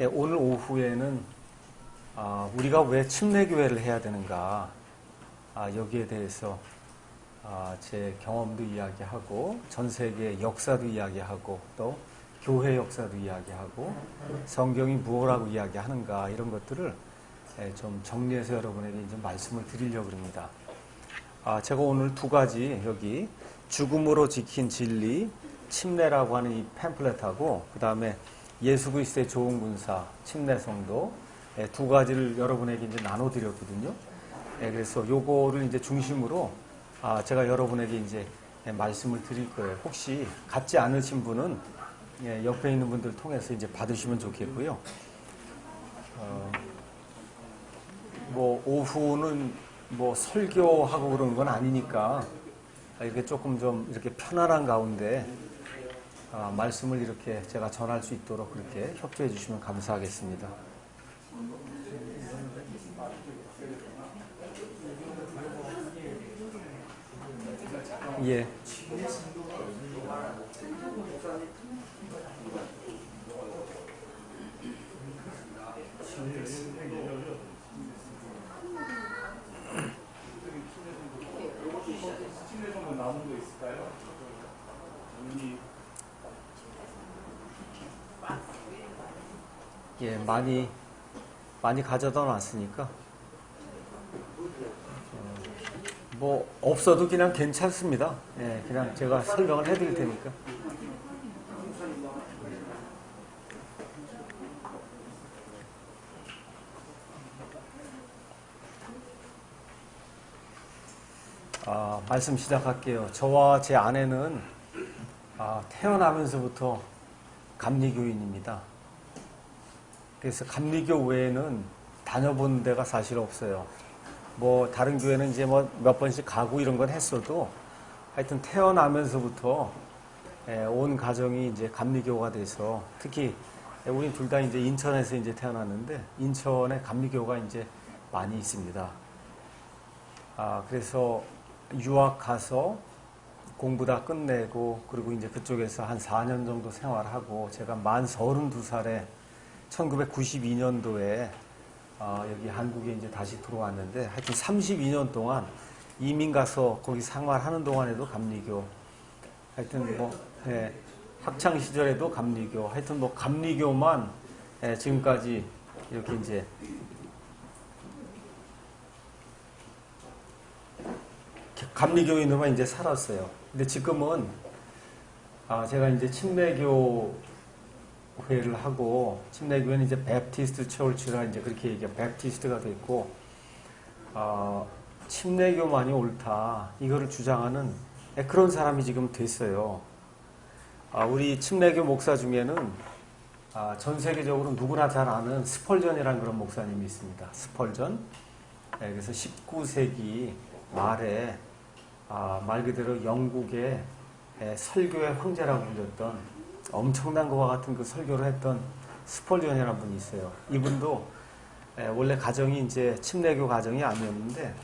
예, 오늘 오후에는 우리가 왜 침례교회를 해야 되는가, 여기에 대해서 제 경험도 이야기하고 전 세계 역사도 이야기하고 또 교회 역사도 이야기하고 성경이 무엇라고 이야기하는가, 이런 것들을 좀 정리해서 여러분에게 이제 말씀을 드리려고 합니다. 제가 오늘 두 가지, 여기 죽음으로 지킨 진리, 침례라고 하는 이 팸플렛하고 그 다음에 예수 그리스도의 좋은 군사, 침례 성도, 두 가지를 여러분에게 이제 나눠드렸거든요. 그래서 요거를 이제 중심으로 제가 여러분에게 이제 말씀을 드릴 거예요. 혹시 갖지 않으신 분은 옆에 있는 분들 통해서 이제 받으시면 좋겠고요. 뭐 오후는 뭐 설교하고 그러는 건 아니니까 이렇게 조금 좀 이렇게 편안한 가운데 말씀을 이렇게 제가 전할 수 있도록 그렇게 협조해 주시면 감사하겠습니다. 예. 예, 많이 가져다 놨으니까 뭐 없어도 그냥 괜찮습니다. 예, 그냥 제가 설명을 해드릴 테니까. 말씀 시작할게요. 저와 제 아내는 태어나면서부터 감리교인입니다. 그래서 감리교 외에는 다녀본 데가 사실 없어요. 뭐 다른 교회는 이제 뭐 몇 번씩 가고 이런 건 했어도 하여튼 태어나면서부터 온 가정이 이제 감리교가 돼서, 특히 우리 둘 다 이제 인천에서 이제 태어났는데 인천에 감리교가 이제 많이 있습니다. 그래서 유학 가서 공부 다 끝내고 그리고 이제 그쪽에서 한 4년 정도 생활하고 제가 만 32살에 1992년도에 여기 한국에 이제 다시 들어왔는데, 하여튼 32년 동안 이민 가서 거기 생활하는 동안에도 감리교, 하여튼 뭐 학창 시절에도 감리교, 하여튼 뭐 감리교만 지금까지 이렇게 이제 감리교인으로만 이제 살았어요. 근데 지금은 제가 이제 침례교 회를 하고, 침례교회는 이제 베프티스트 처치라 이제 그렇게 얘기해요. 베프티스트가 됐고, 침례교만이 옳다, 이거를 주장하는 그런 사람이 지금 됐어요. 우리 침례교 목사 중에는 전 세계적으로 누구나 잘 아는 스펄전이라는 그런 목사님이 있습니다. 스펄전. 그래서 19세기 말에 말 그대로 영국의 설교의 황제라고 불렸던, 엄청난 것과 같은 그 설교를 했던 스펄전이라는 분이 있어요. 이분도 원래 가정이 이제 침례교 가정이 아니었는데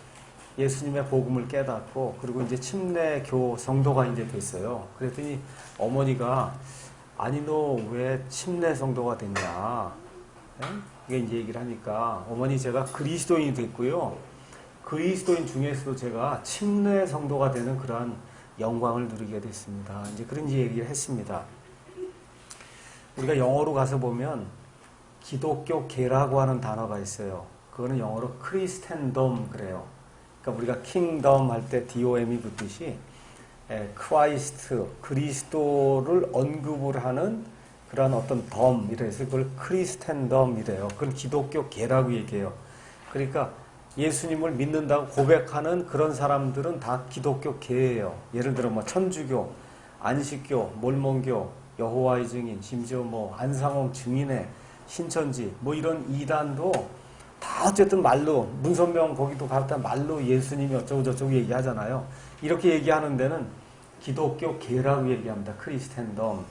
예수님의 복음을 깨닫고 그리고 이제 침례교 성도가 이제 됐어요. 그랬더니 어머니가, 아니 너 왜 침례 성도가 됐냐? 이게 이제 얘기를 하니까, 어머니 제가 그리스도인이 됐고요. 그리스도인 중에서도 제가 침례 성도가 되는 그러한 영광을 누리게 됐습니다. 이제 그런 얘기를 했습니다. 우리가 영어로 가서 보면 기독교계라고 하는 단어가 있어요. 그거는 영어로 크리스텐덤 그래요. 그러니까 우리가 킹덤 할 때 DOM이 붙듯이 크라이스트, 그리스도를 언급을 하는 그런 어떤 덤, 이래서 그걸 크리스텐덤이래요. 그건 기독교계라고 얘기해요. 그러니까 예수님을 믿는다고 고백하는 그런 사람들은 다 기독교계예요. 예를 들어 뭐 천주교, 안식교, 몰몬교, 여호와의 증인, 심지어 뭐 안상홍 증인의 신천지, 뭐 이런 이단도 다 어쨌든 말로, 문선명 거기도 갔다 말로 예수님이 어쩌고 저쩌고 얘기하잖아요. 이렇게 얘기하는 데는 기독교계라고 얘기합니다. 크리스텐덤.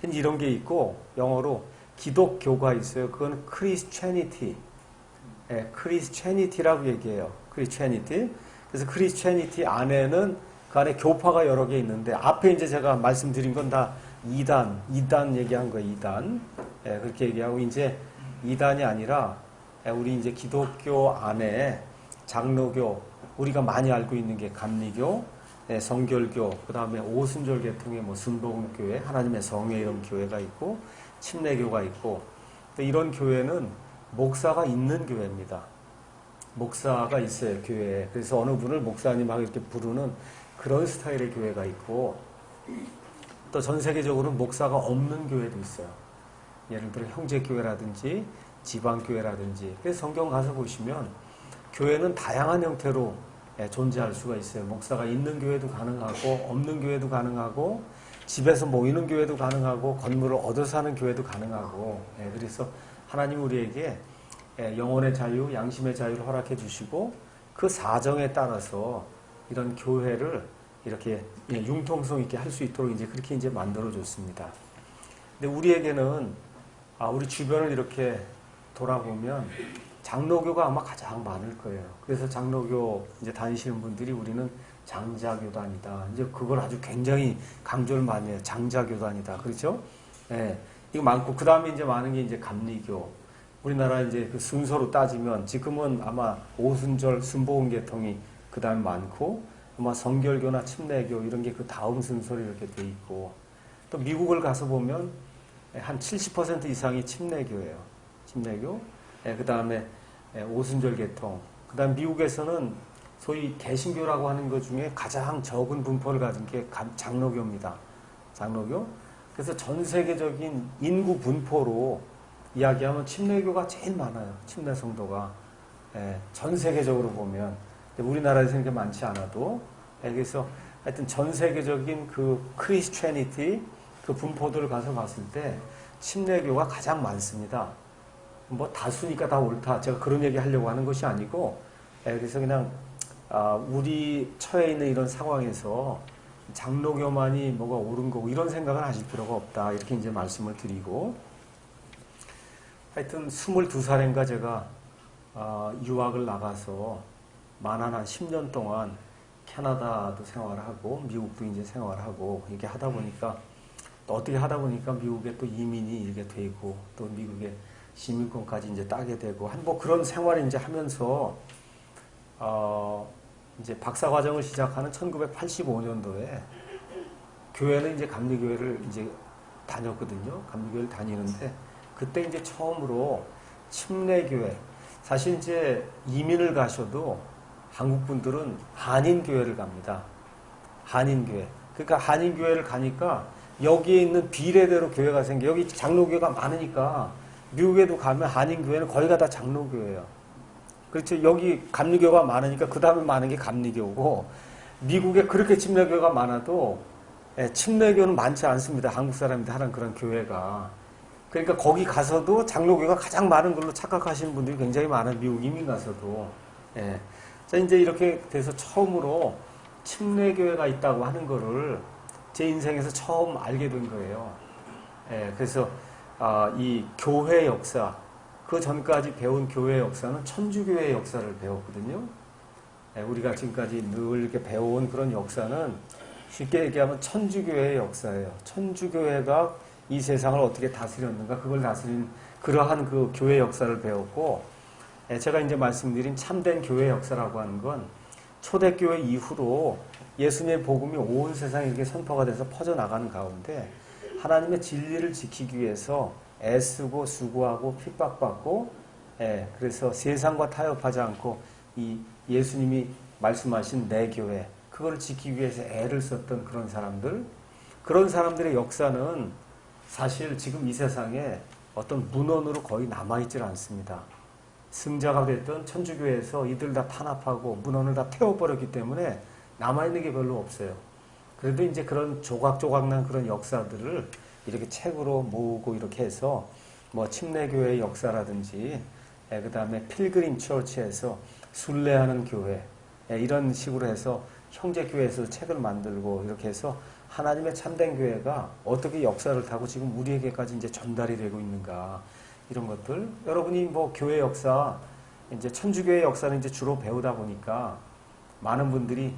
이런 게 있고, 영어로 기독교가 있어요. 그건 크리스체니티. 크리스체니티라고 얘기해요. 크리스체니티. 그래서 크리스체니티 안에는 그 안에 교파가 여러 개 있는데, 앞에 이제 제가 말씀드린 건 다 이단 얘기한 거예요. 이단. 그렇게 얘기하고, 이제 이단이 아니라 우리 이제 기독교 안에 장로교, 우리가 많이 알고 있는 게 감리교, 성결교, 그 다음에 오순절 계통의 뭐 순복음교회, 하나님의 성의 이름 교회가 있고, 침례교가 있고, 이런 교회는 목사가 있는 교회입니다. 목사가 있어요, 교회에. 그래서 어느 분을 목사님하고 이렇게 부르는 그런 스타일의 교회가 있고, 또 전 세계적으로 목사가 없는 교회도 있어요. 예를 들어 형제교회라든지 지방교회라든지. 그래서 성경 가서 보시면 교회는 다양한 형태로 존재할 수가 있어요. 목사가 있는 교회도 가능하고 없는 교회도 가능하고 집에서 모이는 교회도 가능하고 건물을 얻어 사는 교회도 가능하고. 그래서 하나님 우리에게 영혼의 자유, 양심의 자유를 허락해 주시고 그 사정에 따라서 이런 교회를 이렇게 융통성 있게 할 수 있도록 이제 그렇게 이제 만들어 줬습니다. 근데 우리에게는 우리 주변을 이렇게 돌아보면 장로교가 아마 가장 많을 거예요. 그래서 장로교 이제 다니시는 분들이 우리는 장자교단이다. 이제 그걸 아주 굉장히 강조를 많이 해요. 장자교단이다. 그렇죠? 예. 이거 많고, 그 다음에 이제 많은 게 이제 감리교. 우리나라 이제 그 순서로 따지면 지금은 아마 오순절 순복음 계통이 그 다음에 많고, 아마 성결교나 침례교 이런 게 그 다음 순서로 이렇게 돼 있고, 또 미국을 가서 보면 한 70% 이상이 침례교예요. 침례교. 그 다음에 오순절 계통. 그 다음 미국에서는 소위 개신교라고 하는 것 중에 가장 적은 분포를 가진 게 장로교입니다. 장로교. 그래서 전 세계적인 인구 분포로 이야기하면 침례교가 제일 많아요. 침례 성도가. 전 세계적으로 보면. 우리나라에서는 그렇게 많지 않아도. 그래서 하여튼 전 세계적인 그 크리스천리티 그 분포들을 가서 봤을 때 침례교가 가장 많습니다. 뭐 다수니까 다 옳다. 제가 그런 얘기 하려고 하는 것이 아니고, 그래서 그냥 우리 처해 있는 이런 상황에서 장로교만이 뭐가 옳은 거고 이런 생각은 하실 필요가 없다. 이렇게 이제 말씀을 드리고, 하여튼 22살인가 제가 유학을 나가서 만한 한 10년 동안 캐나다도 생활하고 미국도 이제 생활하고 이렇게 하다 보니까 또 어떻게 하다 보니까 미국에 또 이민이 이렇게 되고 또 미국에 시민권까지 이제 따게 되고 한 뭐 그런 생활을 이제 하면서 이제 박사 과정을 시작하는 1985년도에 교회는 이제 감리교회를 이제 다녔거든요. 감리교회를 다니는데 그때 이제 처음으로 침례교회, 사실 이제 이민을 가셔도 한국 분들은 한인교회를 갑니다. 한인교회. 그러니까 한인교회를 가니까 여기에 있는 비례대로 교회가 생겨. 여기 장로교회가 많으니까 미국에도 가면 한인교회는 거기가 다 장로교회예요. 그렇죠. 여기 감리교가 많으니까 그 다음에 많은 게 감리교고, 미국에 그렇게 침례교가 많아도 침례교는 많지 않습니다. 한국 사람들 하는 그런 교회가. 그러니까 거기 가서도 장로교가 가장 많은 걸로 착각하시는 분들이 굉장히 많아요. 미국 이민 가서도. 자, 이제 이렇게 돼서 처음으로 침례교회가 있다고 하는 거를 제 인생에서 처음 알게 된 거예요. 그래서 이 교회 역사, 그 전까지 배운 교회 역사는 천주교회 역사를 배웠거든요. 우리가 지금까지 늘 이렇게 배워온 그런 역사는 쉽게 얘기하면 천주교회의 역사예요. 천주교회가 이 세상을 어떻게 다스렸는가, 그걸 다스린 그러한 그 교회 역사를 배웠고, 제가 이제 말씀드린 참된 교회 역사라고 하는 건 초대교회 이후로 예수님의 복음이 온 세상에 이렇게 선포가 돼서 퍼져나가는 가운데 하나님의 진리를 지키기 위해서 애쓰고 수고하고 핍박받고, 그래서 세상과 타협하지 않고 이 예수님이 말씀하신 내 교회, 그걸 지키기 위해서 애를 썼던 그런 사람들, 그런 사람들의 역사는 사실 지금 이 세상에 어떤 문헌으로 거의 남아있질 않습니다. 승자가 됐던 천주교에서 이들 다 탄압하고 문헌을 다 태워버렸기 때문에 남아있는 게 별로 없어요. 그래도 이제 그런 조각조각난 그런 역사들을 이렇게 책으로 모으고 이렇게 해서 뭐 침례교회의 역사라든지, 그 다음에 필그림 처치에서 순례하는 교회, 이런 식으로 해서 형제교회에서 책을 만들고 이렇게 해서 하나님의 참된 교회가 어떻게 역사를 타고 지금 우리에게까지 이제 전달이 되고 있는가, 이런 것들. 여러분이 뭐 교회 역사, 이제 천주교회 역사는 이제 주로 배우다 보니까 많은 분들이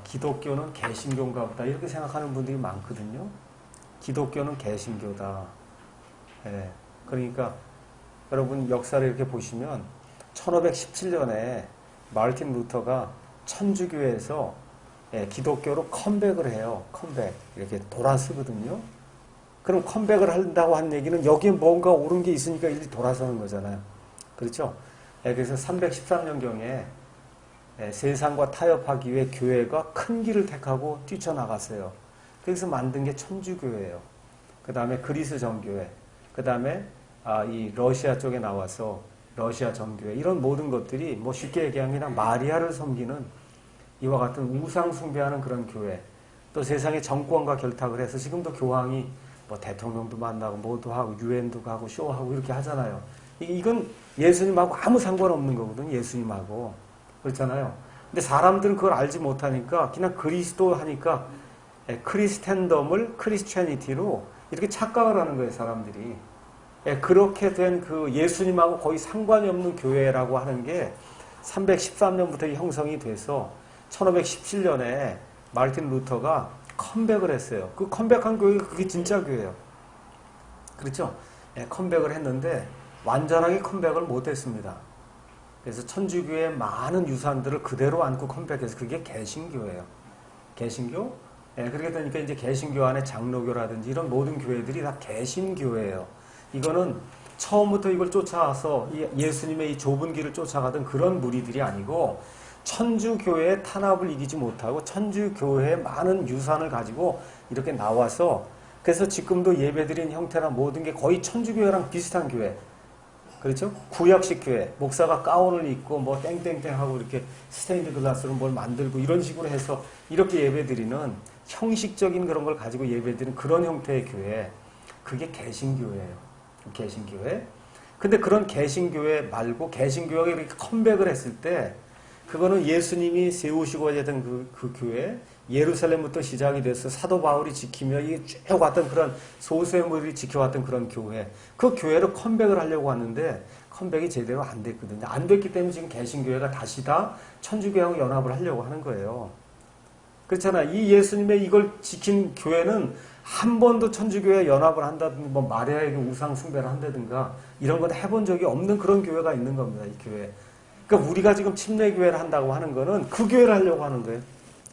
기독교는 개신교인가 보다 이렇게 생각하는 분들이 많거든요. 기독교는 개신교다. 그러니까 여러분 역사를 이렇게 보시면 1517년에 마르틴 루터가 천주교에서 기독교로 컴백을 해요. 컴백. 이렇게 돌아서거든요. 그럼 컴백을 한다고 한 얘기는 여기에 뭔가 옳은 게 있으니까 일이 돌아서는 거잖아요. 그렇죠? 그래서 313년경에 세상과 타협하기 위해 교회가 큰 길을 택하고 뛰쳐나갔어요. 그래서 만든 게 천주교예요. 그 다음에 그리스 정교회, 그 다음에 이 러시아 쪽에 나와서 러시아 정교회, 이런 모든 것들이 뭐 쉽게 얘기하면 그냥 마리아를 섬기는 이와 같은 우상 숭배하는 그런 교회, 또 세상의 정권과 결탁을 해서 지금도 교황이 뭐 대통령도 만나고 뭐도 하고 유엔도 가고 쇼하고 이렇게 하잖아요. 이건 예수님하고 아무 상관없는 거거든요. 예수님하고. 그렇잖아요. 근데 사람들은 그걸 알지 못하니까 그냥 그리스도 하니까 크리스텐덤을 크리스티애니티로 이렇게 착각을 하는 거예요. 사람들이. 그렇게 된 그 예수님하고 거의 상관이 없는 교회라고 하는 게 313년부터 형성이 돼서 1517년에 마르틴 루터가 컴백을 했어요. 그 컴백한 교회가 그게 진짜 교회예요. 그렇죠? 컴백을 했는데 완전하게 컴백을 못했습니다. 그래서 천주교의 많은 유산들을 그대로 안고 컴백해서 그게 개신교예요. 개신교? 그렇게 되니까 이제 개신교 안에 장로교라든지 이런 모든 교회들이 다 개신교예요. 이거는 처음부터 이걸 쫓아와서 예수님의 이 좁은 길을 쫓아가던 그런 무리들이 아니고 천주교회의 탄압을 이기지 못하고 천주교회의 많은 유산을 가지고 이렇게 나와서 그래서 지금도 예배드리는 형태나 모든 게 거의 천주교회랑 비슷한 교회. 그렇죠? 구약식 교회. 목사가 가운을 입고 뭐 땡땡땡 하고 이렇게 스테인드 글라스로 뭘 만들고 이런 식으로 해서 이렇게 예배드리는 형식적인 그런 걸 가지고 예배드리는 그런 형태의 교회. 그게 개신교회예요. 개신교회. 근데 그런 개신교회 말고 개신교회가 이렇게 컴백을 했을 때 그거는 예수님이 세우시고 하던 그 교회, 예루살렘부터 시작이 돼서 사도 바울이 지키며 쭉 왔던 그런 소수의물이 지켜왔던 그런 교회, 그 교회로 컴백을 하려고 하는데 컴백이 제대로 안 됐거든요. 안 됐기 때문에 지금 개신교회가 다시 다 천주교회하고 연합을 하려고 하는 거예요. 그렇잖아. 이 예수님의 이걸 지킨 교회는 한 번도 천주교회 연합을 한다든가 뭐 마리아에게 우상 숭배를 한다든가 이런 건 해본 적이 없는 그런 교회가 있는 겁니다. 이 교회. 그러니까 우리가 지금 침례교회를 한다고 하는 거는 그 교회를 하려고 하는 거예요.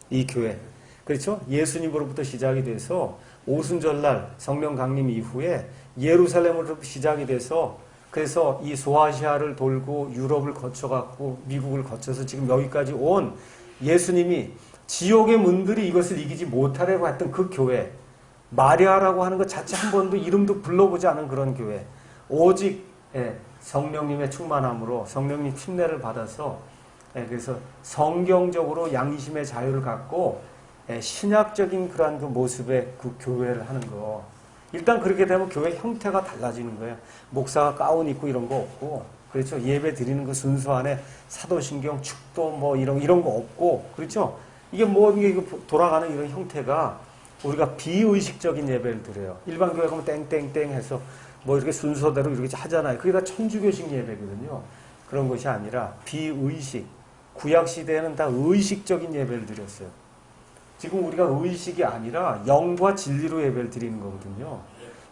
이 교회. 그렇죠? 예수님으로부터 시작이 돼서 오순절날 성령 강림 이후에 예루살렘으로부터 시작이 돼서 그래서 이 소아시아를 돌고 유럽을 거쳐갖고 미국을 거쳐서 지금 여기까지 온 예수님이 지옥의 문들이 이것을 이기지 못하려고 했던 그 교회. 마리아라고 하는 것 자체 한 번도 이름도 불러보지 않은 그런 교회. 오직 성령님의 충만함으로 성령님 침례를 받아서 그래서 성경적으로 양심의 자유를 갖고 신약적인 그러한 그 모습의 그 교회를 하는 거. 일단 그렇게 되면 교회 형태가 달라지는 거예요. 목사가 가운 입고 이런 거 없고, 그렇죠? 예배 드리는 그 순서 안에 사도신경, 축도 뭐 이런 거 없고, 그렇죠? 이게 뭐 이게 돌아가는 이런 형태가 우리가 비의식적인 예배를 드려요. 일반 교회 가면 땡땡땡 해서 뭐 이렇게 순서대로 이렇게 하잖아요. 그게 다 천주교식 예배거든요. 그런 것이 아니라 비의식. 구약 시대에는 다 의식적인 예배를 드렸어요. 지금 우리가 의식이 아니라 영과 진리로 예배를 드리는 거거든요.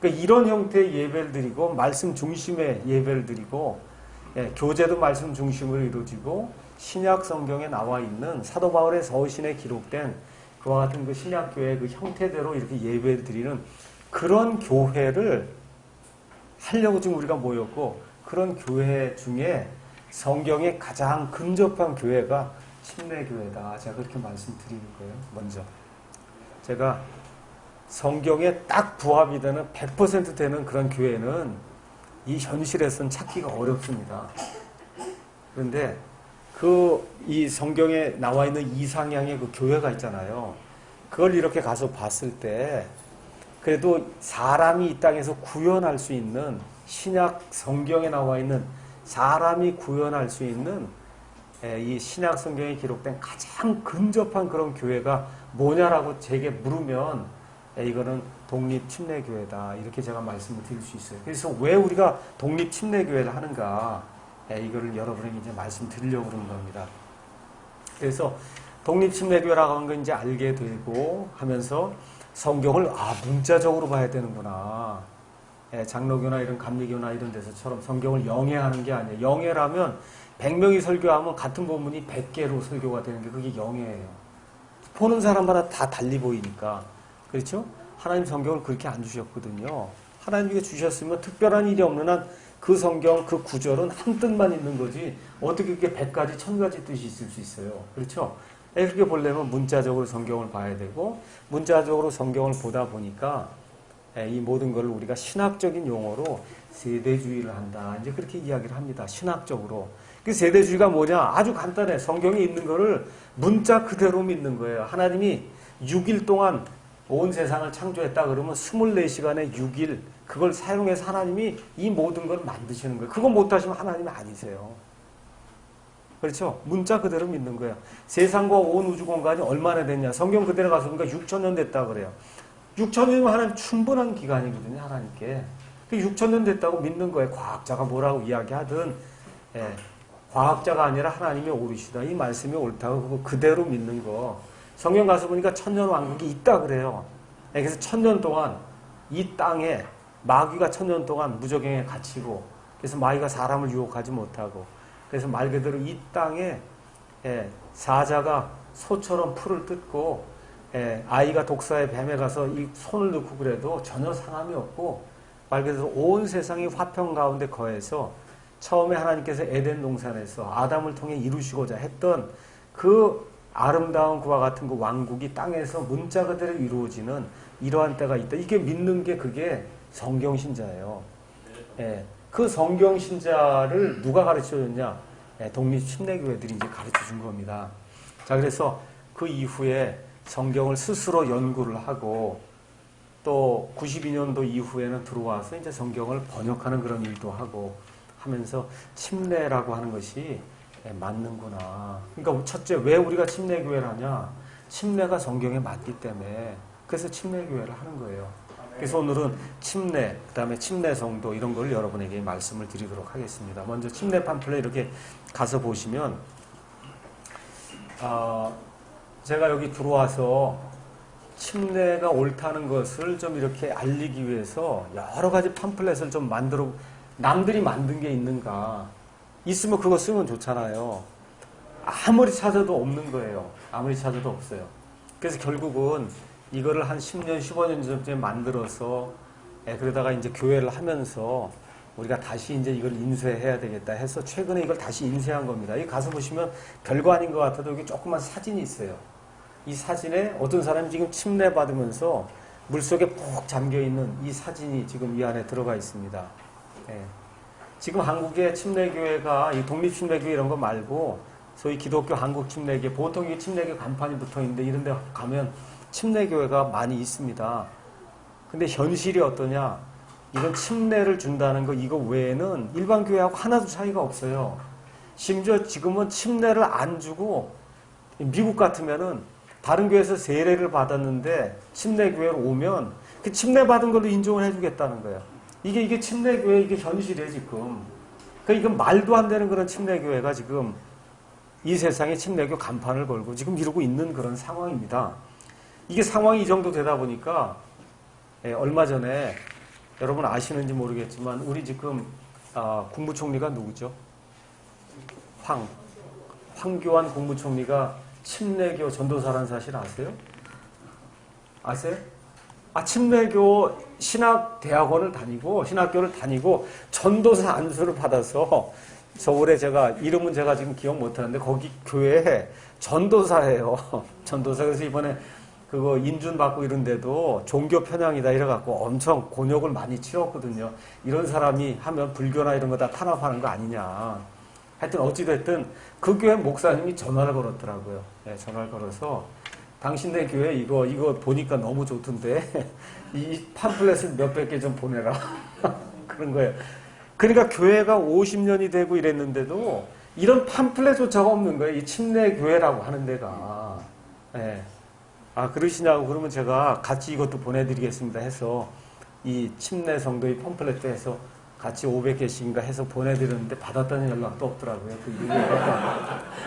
그러니까 이런 형태의 예배를 드리고 말씀 중심의 예배를 드리고 교제도 말씀 중심으로 이루어지고 신약 성경에 나와 있는 사도 바울의 서신에 기록된 그와 같은 그 신약교회의 그 형태대로 이렇게 예배를 드리는 그런 교회를 하려고 지금 우리가 모였고, 그런 교회 중에 성경에 가장 근접한 교회가 침례교회다. 제가 그렇게 말씀드리는 거예요. 먼저 제가 성경에 딱 부합이 되는 100% 되는 그런 교회는 이 현실에서는 찾기가 어렵습니다. 그런데 이 성경에 나와 있는 이상향의 그 교회가 있잖아요. 그걸 이렇게 가서 봤을 때 그래도 사람이 이 땅에서 구현할 수 있는, 신약 성경에 나와 있는 사람이 구현할 수 있는 이 신약 성경에 기록된 가장 근접한 그런 교회가 뭐냐라고 제게 물으면 이거는 독립침례교회다. 이렇게 제가 말씀을 드릴 수 있어요. 그래서 왜 우리가 독립침례교회를 하는가? 이거를 여러분에게 이제 말씀드리려고 그러는 겁니다. 그래서 독립침례교회라고 하는 걸 이제 알게 되고 하면서 성경을 문자적으로 봐야 되는구나. 장로교나 이런 감리교나 이런 데서처럼 성경을 영해하는 게 아니에요. 영해라면 100명이 설교하면 같은 본문이 100개로 설교가 되는 게 그게 영해예요. 보는 사람마다 다 달리 보이니까. 그렇죠? 하나님 성경을 그렇게 안 주셨거든요. 하나님께 주셨으면 특별한 일이 없는 한 그 성경, 그 구절은 한 뜻만 있는 거지 어떻게 그게 100가지, 1000가지 뜻이 있을 수 있어요. 그렇죠? 그렇게 보려면 문자적으로 성경을 봐야 되고 문자적으로 성경을 보다 보니까 이 모든 걸 우리가 신학적인 용어로 세대주의를 한다. 이제 그렇게 이야기를 합니다. 신학적으로. 그 세대주의가 뭐냐? 아주 간단해. 성경에 있는 거를 문자 그대로 믿는 거예요. 하나님이 6일 동안 온 세상을 창조했다 그러면 24시간에 6일 그걸 사용해서 하나님이 이 모든 걸 만드시는 거예요. 그거 못하시면 하나님이 아니세요. 그렇죠? 문자 그대로 믿는 거예요. 세상과 온 우주 공간이 얼마나 됐냐? 성경 그대로 가서 보니까 6,000년 됐다 그래요. 6,000년이면 하나님 충분한 기간이거든요. 하나님께. 6,000년 됐다고 믿는 거예요. 과학자가 뭐라고 이야기하든 과학자가 아니라 하나님이 옳으시다. 이 말씀이 옳다고 그거 그대로 믿는 거. 성경 가서 보니까 천년 왕국이 있다 그래요. 그래서 1000년 동안 이 땅에 마귀가 1000년 동안 무적행에 갇히고 그래서 마귀가 사람을 유혹하지 못하고 그래서 말 그대로 이 땅에 사자가 소처럼 풀을 뜯고 아이가 독사의 뱀에 가서 이 손을 넣고 그래도 전혀 상함이 없고 말 그대로 온 세상이 화평 가운데 거해서 처음에 하나님께서 에덴 동산에서 아담을 통해 이루시고자 했던 그 아름다운 그와 같은 그 왕국이 땅에서 문자 그대로 이루어지는 이러한 때가 있다. 이게 믿는 게 그게 성경신자예요. 그 성경신자를 누가 가르쳐줬냐? 독립침례교회들이 이제 가르쳐준 겁니다. 자, 그래서 그 이후에 성경을 스스로 연구를 하고 또 92년도 이후에는 들어와서 이제 성경을 번역하는 그런 일도 하고 하면서 침례라고 하는 것이 맞는구나. 그러니까 첫째, 왜 우리가 침례교회를 하냐? 침례가 성경에 맞기 때문에 그래서 침례교회를 하는 거예요. 그래서 오늘은 침례, 그 다음에 침례성도 이런 걸 여러분에게 말씀을 드리도록 하겠습니다. 먼저 침례 팜플렛 이렇게 가서 보시면 제가 여기 들어와서 침례가 옳다는 것을 좀 이렇게 알리기 위해서 여러 가지 팜플렛을 좀 만들어 남들이 만든 게 있는가 있으면 그거 쓰면 좋잖아요. 아무리 찾아도 없는 거예요. 아무리 찾아도 없어요. 그래서 결국은 이거를 한 10년, 15년 전쯤에 만들어서 그러다가 이제 교회를 하면서 우리가 다시 이제 이걸 인쇄해야 되겠다 해서 최근에 이걸 다시 인쇄한 겁니다. 여기 가서 보시면 별거 아닌 것 같아도 여기 조그만 사진이 있어요. 이 사진에 어떤 사람이 지금 침례 받으면서 물속에 푹 잠겨있는 이 사진이 지금 이 안에 들어가 있습니다. 지금 한국의 침례교회가 이 독립침례교회 이런 거 말고 소위 기독교 한국침례교회 보통 이 침례교회 간판이 붙어 있는데 이런 데 가면 침례교회가 많이 있습니다. 근데 현실이 어떠냐? 이런 침례를 준다는 거 이거 외에는 일반 교회하고 하나도 차이가 없어요. 심지어 지금은 침례를 안 주고 미국 같으면은 다른 교회에서 세례를 받았는데 침례교회로 오면 그 침례 받은 걸로 인정을 해주겠다는 거예요. 이게 침례교회 이게 현실이에요 지금. 그러니까 이건 말도 안 되는 그런 침례교회가 지금 이 세상에 침례교 간판을 걸고 지금 이러고 있는 그런 상황입니다. 이게 상황이 이 정도 되다 보니까 얼마 전에 여러분 아시는지 모르겠지만 우리 지금 국무총리가 누구죠? 황교안 국무총리가 침례교 전도사라는 사실 아세요? 아세요? 침례교 신학대학원을 다니고 신학교를 다니고 전도사 안수를 받아서 서울에 제가 이름은 제가 지금 기억 못하는데 거기 교회에 전도사예요. 전도사. 그래서 이번에 그거 인준 받고 이런데도 종교 편향이다 이래갖고 엄청 곤욕을 많이 치렀거든요. 이런 사람이 하면 불교나 이런 거 다 탄압하는 거 아니냐. 하여튼 어찌됐든 그 교회 목사님이 전화를 걸었더라고요. 전화를 걸어서 당신네 교회 이거 보니까 너무 좋던데 이 팜플렛을 몇백 개 좀 보내라. 그런 거예요. 그러니까 교회가 50년이 되고 이랬는데도 이런 팜플렛조차가 없는 거예요. 이 침례교회라고 하는 데가. 그러시냐고 그러면 제가 같이 이것도 보내드리겠습니다 해서 이 침례성도의 팜플렛도 해서 같이 500개씩인가 해서 보내드렸는데 받았다는 연락도 없더라고요. 그 이후에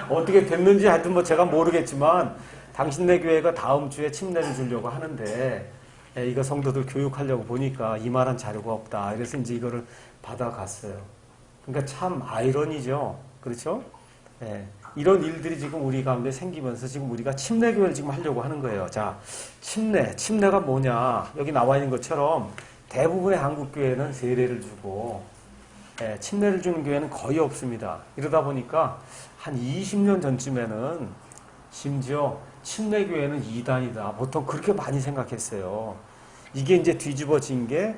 어떻게 됐는지 하여튼 뭐 제가 모르겠지만 당신네 교회가 다음 주에 침례를 주려고 하는데 이거 성도들 교육하려고 보니까 이만한 자료가 없다. 그래서 이제 이거를 받아갔어요. 그러니까 참 아이러니죠. 그렇죠? 예, 이런 일들이 지금 우리 가운데 생기면서 지금 우리가 침례교회를 지금 하려고 하는 거예요. 자, 침례가 뭐냐? 여기 나와 있는 것처럼 대부분의 한국 교회는 세례를 주고, 침례를 주는 교회는 거의 없습니다. 이러다 보니까 한 20년 전쯤에는 심지어 침례교회는 이단이다. 보통 그렇게 많이 생각했어요. 이게 이제 뒤집어진 게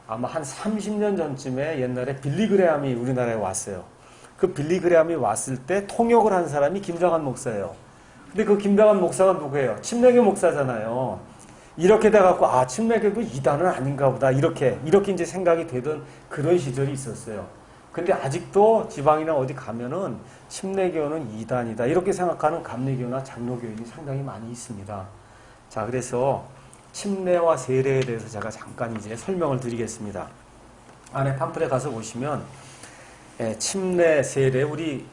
아마 한 30년 전쯤에 옛날에 빌리그레함이 우리나라에 왔어요. 그 빌리그레함이 왔을 때 통역을 한 사람이 김장한 목사예요. 근데 그 김장한 목사가 누구예요? 침례교 목사잖아요. 이렇게 돼갖고 침례교도 이단은 아닌가 보다 이렇게 이제 생각이 되던 그런 시절이 있었어요. 근데 아직도 지방이나 어디 가면은 침례교는 이단이다 이렇게 생각하는 감리교나 장로교인이 상당히 많이 있습니다. 자, 그래서 침례와 세례에 대해서 제가 잠깐 이제 설명을 드리겠습니다. 안에 팜플에 가서 보시면 침례, 세례, 우리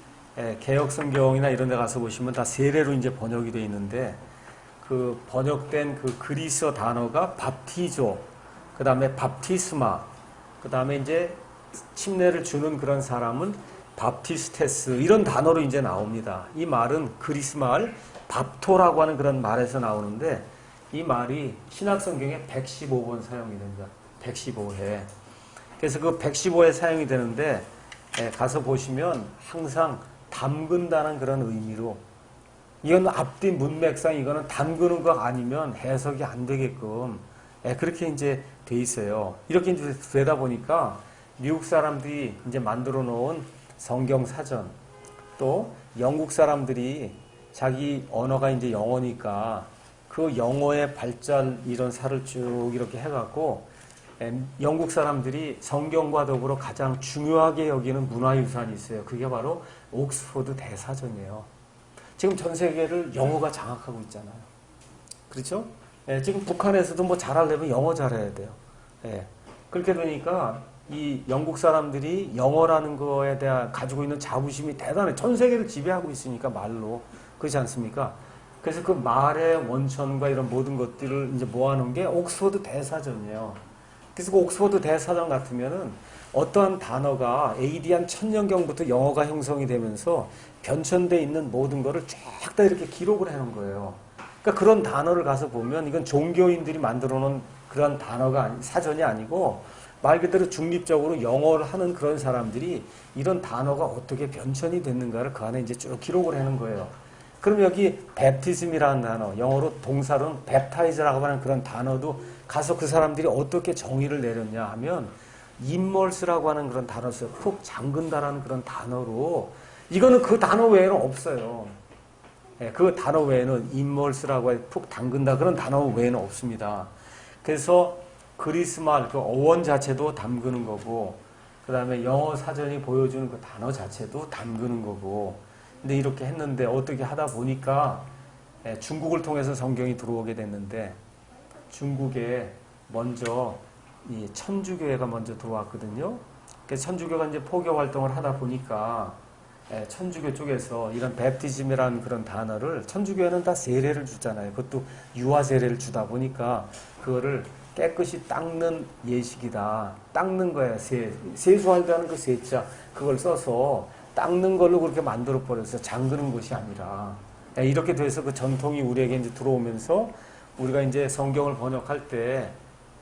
개역 성경이나 이런 데 가서 보시면 다 세례로 이제 번역이 되어 있는데 그 번역된 그 그리스어 단어가 밥티조, 그 다음에 밥티스마, 그 다음에 이제 침례를 주는 그런 사람은 밥티스테스 이런 단어로 이제 나옵니다. 이 말은 그리스 말 밥토라고 하는 그런 말에서 나오는데 이 말이 신약 성경에 115번 사용이 됩니다. 115회. 그래서 그 115회 사용이 되는데 가서 보시면 항상 담근다는 그런 의미로 이건 앞뒤 문맥상 이거는 담그는 거 아니면 해석이 안 되게끔 그렇게 이제 돼 있어요. 이렇게 이제 되다 보니까 미국 사람들이 이제 만들어 놓은 성경 사전 또 영국 사람들이 자기 언어가 이제 영어니까 그 영어의 발전 이런 사를 쭉 이렇게 해갖고 영국 사람들이 성경과 더불어 가장 중요하게 여기는 문화유산이 있어요. 그게 바로 옥스퍼드 대사전이에요. 지금 전 세계를 영어가 장악하고 있잖아요. 그렇죠? 지금 북한에서도 뭐 잘하려면 영어 잘해야 돼요. 그렇게 되니까 이 영국 사람들이 영어라는 거에 대한 가지고 있는 자부심이 대단해. 전 세계를 지배하고 있으니까 말로. 그렇지 않습니까? 그래서 그 말의 원천과 이런 모든 것들을 이제 모아놓은 게 옥스퍼드 대사전이에요. 그래서 그 옥스퍼드 대사전 같으면은 어떠한 단어가 AD 한 1000년경부터 영어가 형성이 되면서 변천되어 있는 모든 거를 쫙 다 이렇게 기록을 해놓은 거예요. 그러니까 그런 단어를 가서 보면 이건 종교인들이 만들어 놓은 그런 단어가 사전이 아니고 말 그대로 중립적으로 영어를 하는 그런 사람들이 이런 단어가 어떻게 변천이 됐는가를 그 안에 이제 쭉 기록을 해놓은 거예요. 그럼 여기 baptism이라는 단어, 영어로 동사로는 baptize라고 하는 그런 단어도 가서 그 사람들이 어떻게 정의를 내렸냐 하면 immerse라고 하는 그런 단어 써요. 푹 잠근다라는 그런 단어로 이거는 그 단어 외에는 없어요. 그 단어 외에는 immerse라고 해 푹 담근다 그런 단어 외에는 없습니다. 그래서 그리스 말 그 어원 자체도 담그는 거고 그 다음에 영어 사전이 보여주는 그 단어 자체도 담그는 거고 근데 이렇게 했는데 어떻게 하다 보니까 중국을 통해서 성경이 들어오게 됐는데 중국에 먼저 이 천주교회가 먼저 들어왔거든요. 그래서 천주교가 이제 포교 활동을 하다 보니까 천주교 쪽에서 이런 베프티즘이라는 그런 단어를 천주교회는 다 세례를 주잖아요. 그것도 유아 세례를 주다 보니까 그거를 깨끗이 닦는 예식이다. 닦는 거야. 세수할 때 하는 그 세자 그걸 써서 닦는 걸로 그렇게 만들어 버렸어요. 잠그는 것이 아니라 이렇게 돼서 그 전통이 우리에게 이제 들어오면서 우리가 이제 성경을 번역할 때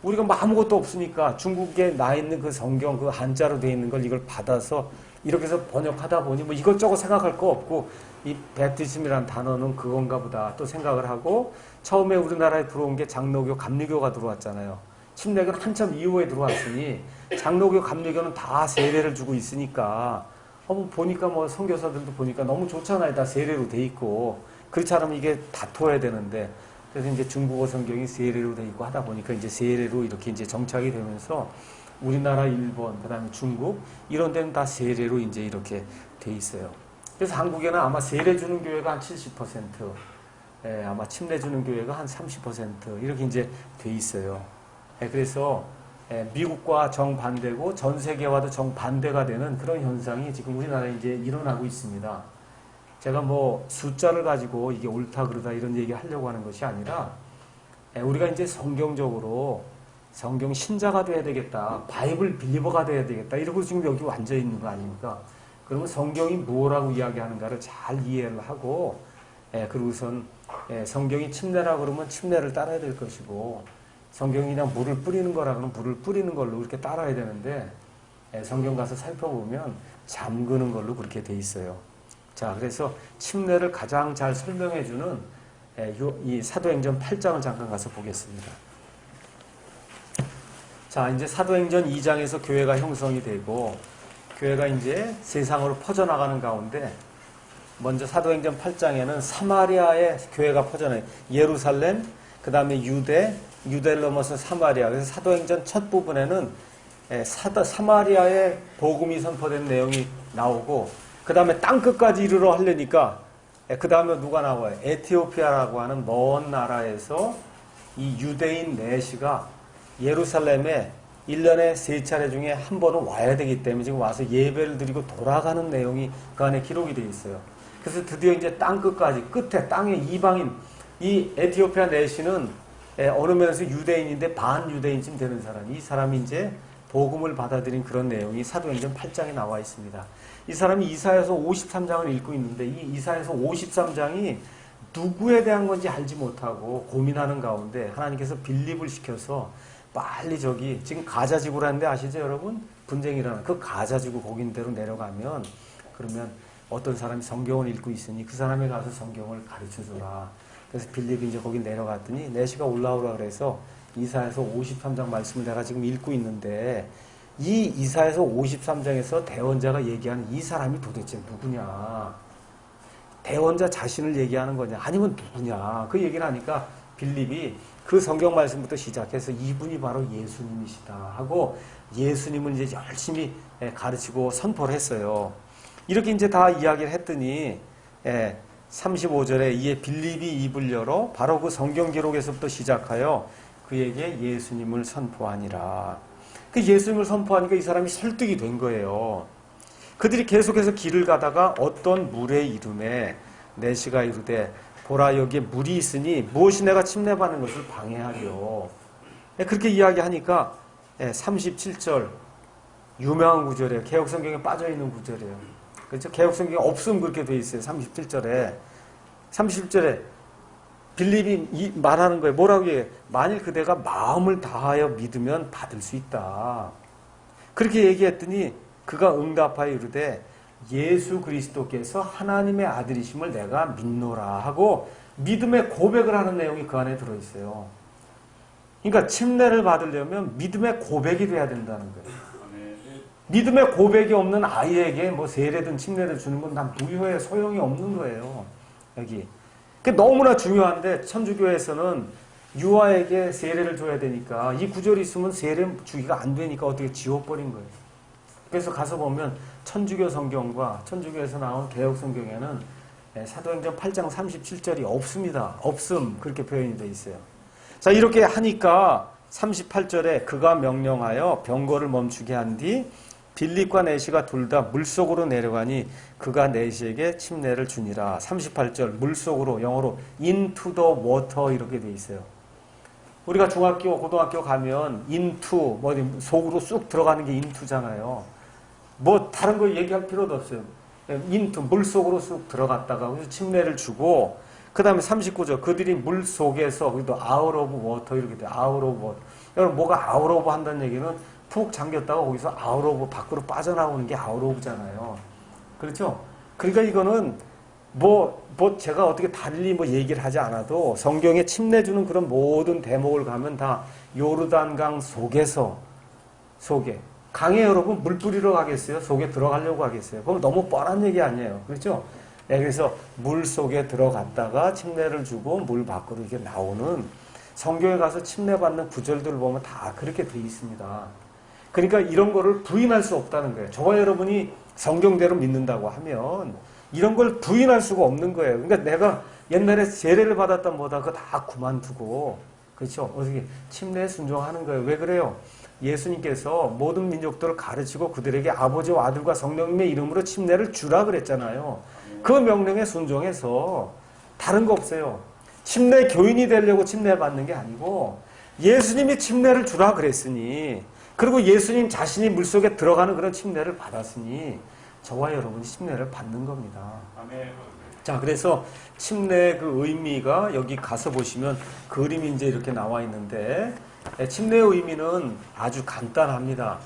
우리가 뭐 아무것도 없으니까 중국에 나 있는 그 성경 그 한자로 되어 있는 걸 이걸 받아서 이렇게 해서 번역하다 보니 뭐 이것저것 생각할 거 없고 이 베프티즘이라는 단어는 그건가 보다 또 생각을 하고 처음에 우리나라에 들어온 게 장로교, 감리교가 들어왔잖아요. 침례교는 한참 이후에 들어왔으니 장로교, 감리교는 다 세례를 주고 있으니까 보니까 뭐 선교사들도 보니까 너무 좋잖아요. 다 세례로 돼 있고 그렇지 않으면 이게 다퉈야 되는데 그래서 이제 중국어 성경이 세례로 돼 있고 하다 보니까 이제 세례로 이렇게 이제 정착이 되면서 우리나라, 일본, 그다음에 중국 이런 데는 다 세례로 이제 이렇게 돼 있어요. 그래서 한국에는 아마 세례 주는 교회가 한 70%, 아마 침례 주는 교회가 한 30% 이렇게 이제 돼 있어요. 그래서 미국과 정반대고 전 세계와도 정반대가 되는 그런 현상이 지금 우리나라에 이제 일어나고 있습니다. 제가 뭐 숫자를 가지고 이게 옳다 그러다 이런 얘기 하려고 하는 것이 아니라 우리가 이제 성경적으로 성경 신자가 돼야 되겠다. 바이블 빌리버가 돼야 되겠다. 이러고 지금 여기 완전 있는 거 아닙니까? 그러면 성경이 뭐라고 이야기하는가를 잘 이해를 하고, 그리고선 성경이 침례라고 그러면 침례를 따라야 될 것이고, 성경이 그냥 물을 뿌리는 거라 그러면 물을 뿌리는 걸로 그렇게 따라야 되는데, 성경 가서 살펴보면 잠그는 걸로 그렇게 돼 있어요. 자, 그래서 침례를 가장 잘 설명해주는 이 사도행전 8장을 잠깐 가서 보겠습니다. 자, 이제 사도행전 2장에서 교회가 형성이 되고, 교회가 이제 세상으로 퍼져나가는 가운데, 먼저 사도행전 8장에는 사마리아의 교회가 퍼져나가요. 예루살렘, 그 다음에 유대를 넘어서 사마리아. 그래서 사도행전 첫 부분에는 사마리아의 복음이 선포된 내용이 나오고, 그 다음에 땅끝까지 이르러 하려니까, 그 다음에 누가 나와요? 에티오피아라고 하는 먼 나라에서 이 유대인 내시가 예루살렘에 1년에 3차례 중에 한 번은 와야 되기 때문에 지금 와서 예배를 드리고 돌아가는 내용이 그 안에 기록이 되어 있어요. 그래서 드디어 이제 땅끝까지, 끝에 땅의 이방인, 이 에티오피아 내시는 어느 면에서 유대인인데 반유대인쯤 되는 사람, 이 사람이 이제 복음을 받아들인 그런 내용이 사도행전 8장에 나와 있습니다. 이 사람이 이사야서 53장을 읽고 있는데 이 이사야서 53장이 누구에 대한 건지 알지 못하고 고민하는 가운데 하나님께서 빌립을 시켜서 빨리 저기 지금 가자지구라는데 아시죠 여러분? 분쟁이 일어나는 그 가자지구 거긴대로 내려가면 그러면 어떤 사람이 성경을 읽고 있으니 그 사람에 가서 성경을 가르쳐줘라. 그래서 빌립이 이제 거기 내려갔더니 내시가 올라오라 그래서 이사야서 53장 말씀을 내가 지금 읽고 있는데 이 이사야서 53장에서 대언자가 얘기하는 이 사람이 도대체 누구냐? 대언자 자신을 얘기하는 거냐? 아니면 누구냐? 그 얘기를 하니까 빌립이 그 성경 말씀부터 시작해서 이분이 바로 예수님이시다 하고 예수님을 이제 열심히 가르치고 선포를 했어요. 이렇게 이제 다 이야기를 했더니 35절에 이에 빌립이 입을 열어 바로 그 성경 기록에서부터 시작하여 그에게 예수님을 선포하니라. 그 예수님을 선포하니까 이 사람이 설득이 된 거예요. 그들이 계속해서 길을 가다가 어떤 물의 이름에 내시가 이르되 보라 여기에 물이 있으니 무엇이 내가 침례받는 것을 방해하려. 그렇게 이야기하니까 37절 유명한 구절이에요. 개역성경에 빠져있는 구절이에요. 그렇죠? 개역성경에 없으면 그렇게 돼 있어요. 37절에 빌립이 말하는 거예요. 뭐라고 해요? 만일 그대가 마음을 다하여 믿으면 받을 수 있다. 그렇게 얘기했더니 그가 응답하여 이르되 예수 그리스도께서 하나님의 아들이심을 내가 믿노라 하고 믿음의 고백을 하는 내용이 그 안에 들어있어요. 그러니까 침례를 받으려면 믿음의 고백이 돼야 된다는 거예요. 믿음의 고백이 없는 아이에게 뭐 세례든 침례를 주는 건 다 무효에 소용이 없는 거예요. 여기. 그게 너무나 중요한데 천주교에서는 유아에게 세례를 줘야 되니까 이 구절이 있으면 세례 주기가 안 되니까 어떻게 지워버린 거예요. 그래서 가서 보면 천주교 성경과 천주교에서 나온 개역 성경에는 사도행전 8장 37절이 없습니다. 없음 그렇게 표현이 되어 있어요. 자 이렇게 하니까 38절에 그가 명령하여 병거를 멈추게 한 뒤 빌립과 내시가 둘 다 물속으로 내려가니 그가 내시에게 침례를 주니라. 38절 물속으로 영어로 into the water 이렇게 되어 있어요. 우리가 중학교 고등학교 가면 into 뭐 속으로 쑥 들어가는 게 into잖아요. 뭐 다른 거 얘기할 필요도 없어요. into 물속으로 쑥 들어갔다가 그래서 침례를 주고 그 다음에 39절 그들이 물속에서 그래도 out of water 이렇게 돼요. out of water. 여러분 뭐가 out of 한다는 얘기는 푹 잠겼다가 거기서 out of 밖으로 빠져나오는 게 out of잖아요. 그렇죠? 그러니까 이거는 뭐 제가 어떻게 달리 뭐 얘기를 하지 않아도 성경에 침례 주는 그런 모든 대목을 가면 다 요르단강 속에 강에 여러분 물 뿌리러 가겠어요? 속에 들어가려고 하겠어요? 그럼 너무 뻔한 얘기 아니에요. 그렇죠? 그래서 물 속에 들어갔다가 침례를 주고 물 밖으로 이렇게 나오는 성경에 가서 침례 받는 구절들을 보면 다 그렇게 돼 있습니다. 그러니까 이런 거를 부인할 수 없다는 거예요. 저와 여러분이 성경대로 믿는다고 하면 이런 걸 부인할 수가 없는 거예요. 그러니까 내가 옛날에 세례를 받았다 뭐다 그거 다 그만두고 그렇죠? 어떻게 침례에 순종하는 거예요. 왜 그래요? 예수님께서 모든 민족들을 가르치고 그들에게 아버지와 아들과 성령님의 이름으로 침례를 주라 그랬잖아요. 그 명령에 순종해서 다른 거 없어요. 침례 교인이 되려고 침례 받는 게 아니고 예수님이 침례를 주라 그랬으니, 그리고 예수님 자신이 물속에 들어가는 그런 침례를 받았으니 저와 여러분이 침례를 받는 겁니다. 아멘. 자, 그래서 침례 그 의미가 여기 가서 보시면 그림이 이제 이렇게 나와 있는데, 침례의 의미는 아주 간단합니다.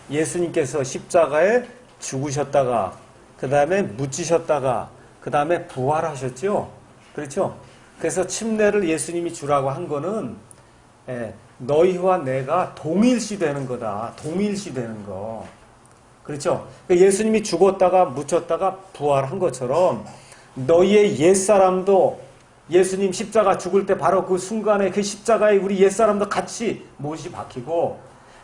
예수님께서 십자가에 죽으셨다가, 그 다음에 묻히셨다가, 그 다음에 부활하셨죠? 그렇죠? 그래서 침례를 예수님이 주라고 한 거는, 너희와 내가 동일시 되는 거다. 동일시 되는 거. 그렇죠? 예수님이 죽었다가 묻혔다가 부활한 것처럼 너희의 옛사람도 예수님 십자가 죽을 때 바로 그 순간에 그 십자가에 우리 옛사람도 같이 못이 박히고,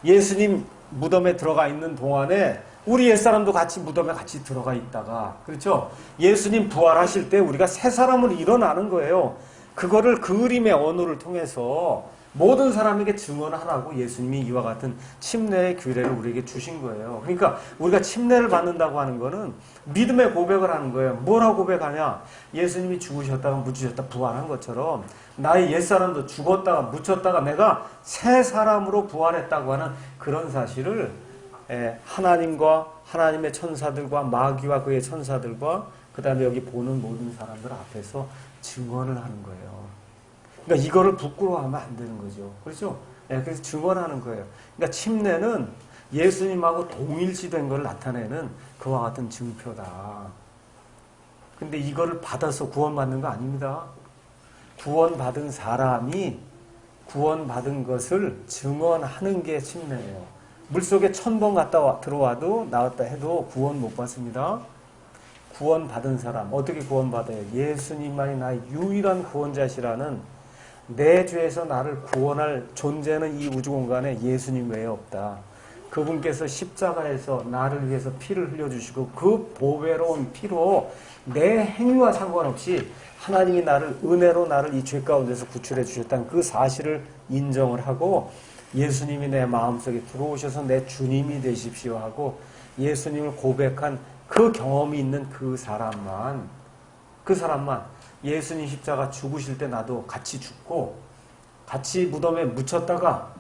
예수님 무덤에 들어가 있는 동안에 우리 옛사람도 같이 무덤에 같이 들어가 있다가, 그렇죠? 예수님 부활하실 때 우리가 새 사람으로 일어나는 거예요. 그거를 그림의 언어를 통해서 모든 사람에게 증언하라고 예수님이 이와 같은 침례의 규례를 우리에게 주신 거예요. 그러니까 우리가 침례를 받는다고 하는 거는 믿음의 고백을 하는 거예요. 뭐라고 고백하냐? 예수님이 죽으셨다가 묻히셨다 부활한 것처럼 나의 옛사람도 죽었다가 묻혔다가 내가 새 사람으로 부활했다고 하는 그런 사실을 하나님과 하나님의 천사들과 마귀와 그의 천사들과 그 다음에 여기 보는 모든 사람들 앞에서 증언을 하는 거예요. 그러니까 이거를 부끄러워하면 안 되는 거죠. 그렇죠? 그래서 증언하는 거예요. 그러니까 침례는 예수님하고 동일시된 걸 나타내는 그와 같은 증표다. 근데 이거를 받아서 구원받는 거 아닙니다. 구원받은 사람이 구원받은 것을 증언하는 게 침례예요. 물속에 1000번 갔다 들어와도 나왔다 해도 구원 못 받습니다. 구원받은 사람, 어떻게 구원받아요? 예수님만이 나의 유일한 구원자시라는, 내 죄에서 나를 구원할 존재는 이 우주 공간에 예수님 외에 없다. 그분께서 십자가에서 나를 위해서 피를 흘려주시고 그 보배로운 피로 내 행위와 상관없이 하나님이 나를 은혜로 나를 이 죄 가운데서 구출해 주셨다는 그 사실을 인정을 하고, 예수님이 내 마음속에 들어오셔서 내 주님이 되십시오 하고 예수님을 고백한 그 경험이 있는 그 사람만 예수님 십자가 죽으실 때 나도 같이 죽고 같이 무덤에 묻혔다가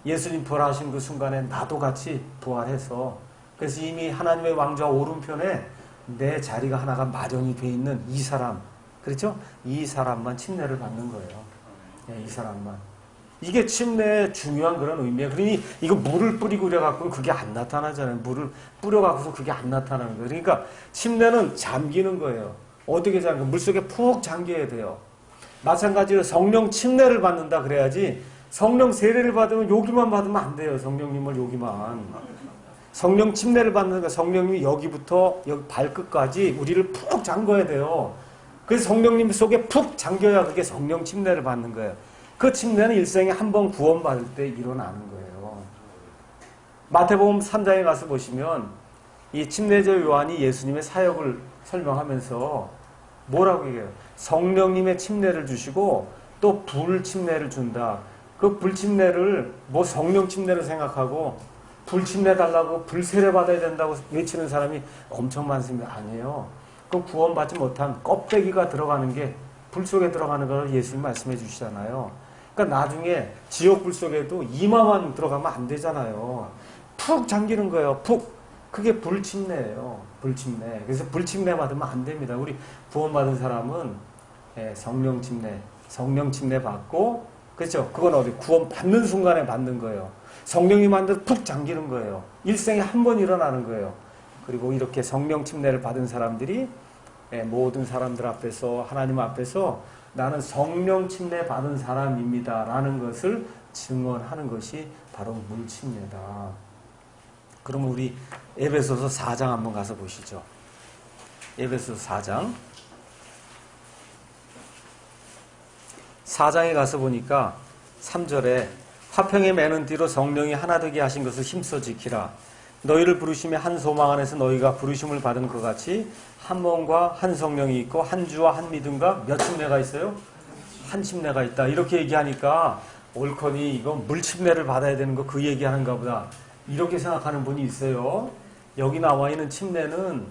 예수님 부활하신 그 순간에 나도 같이 부활해서, 그래서 이미 하나님의 왕좌 오른편에 내 자리가 하나가 마련이 돼 있는 이 사람, 그렇죠? 이 사람만 침례를 받는 거예요. 이 사람만. 이게 침례의 중요한 그런 의미예요. 그러니 이거 물을 뿌리고 그래갖고는 그게 안 나타나잖아요. 물을 뿌려갖고서 그게 안 나타나는 거예요. 그러니까 침례는 잠기는 거예요. 어떻게 잠겨? 물속에 푹 잠겨야 돼요. 마찬가지로 성령 침례를 받는다 그래야지, 성령 세례를 받으면 여기만 받으면 안 돼요. 성령님을 여기만. 성령 침례를 받는 거, 성령님이 여기부터 여기 발끝까지 우리를 푹 잠궈야 돼요. 그래서 성령님 속에 푹 잠겨야 그게 성령 침례를 받는 거예요. 그 침례는 일생에 한 번 구원받을 때 일어나는 거예요. 마태복음 3장에 가서 보시면 이 침례자 요한이 예수님의 사역을 설명하면서 뭐라고 얘기해요? 성령님의 침례를 주시고 또 불침례를 준다. 그 불침례를 뭐 성령 침례를 생각하고 불침례 달라고 불세례 받아야 된다고 외치는 사람이 엄청 많습니다. 아니에요. 그 구원받지 못한 껍데기가 들어가는 게 불 속에 들어가는 걸 예수님 말씀해 주시잖아요. 그러니까 나중에 지옥불 속에도 이마만 들어가면 안 되잖아요. 푹 잠기는 거예요. 푹. 그게 불침례예요. 불침례. 그래서 불침례 받으면 안 됩니다. 우리 구원받은 사람은 성령 침례 받고, 그렇죠? 그건 어디 구원 받는 순간에 받는 거예요. 성령님한테 푹 잠기는 거예요. 일생에 한 번 일어나는 거예요. 그리고 이렇게 성령 침례를 받은 사람들이 모든 사람들 앞에서, 하나님 앞에서 나는 성령 침례 받은 사람입니다 라는 것을 증언하는 것이 바로 물침례다. 그러면 우리 에베소서 4장 한번 가서 보시죠. 에베소서 4장에 가서 보니까 3절에 화평에 매는 띠로 성령이 하나 되게 하신 것을 힘써 지키라. 너희를 부르심에 한 소망 안에서 너희가 부르심을 받은 것 같이 한 몸과 한 성령이 있고 한 주와 한 믿음과 몇 침례가 있어요? 한 침례가 있다. 이렇게 얘기하니까 옳거니 이거 물침례를 받아야 되는 거 그 얘기하는가 보다. 이렇게 생각하는 분이 있어요. 여기 나와 있는 침례는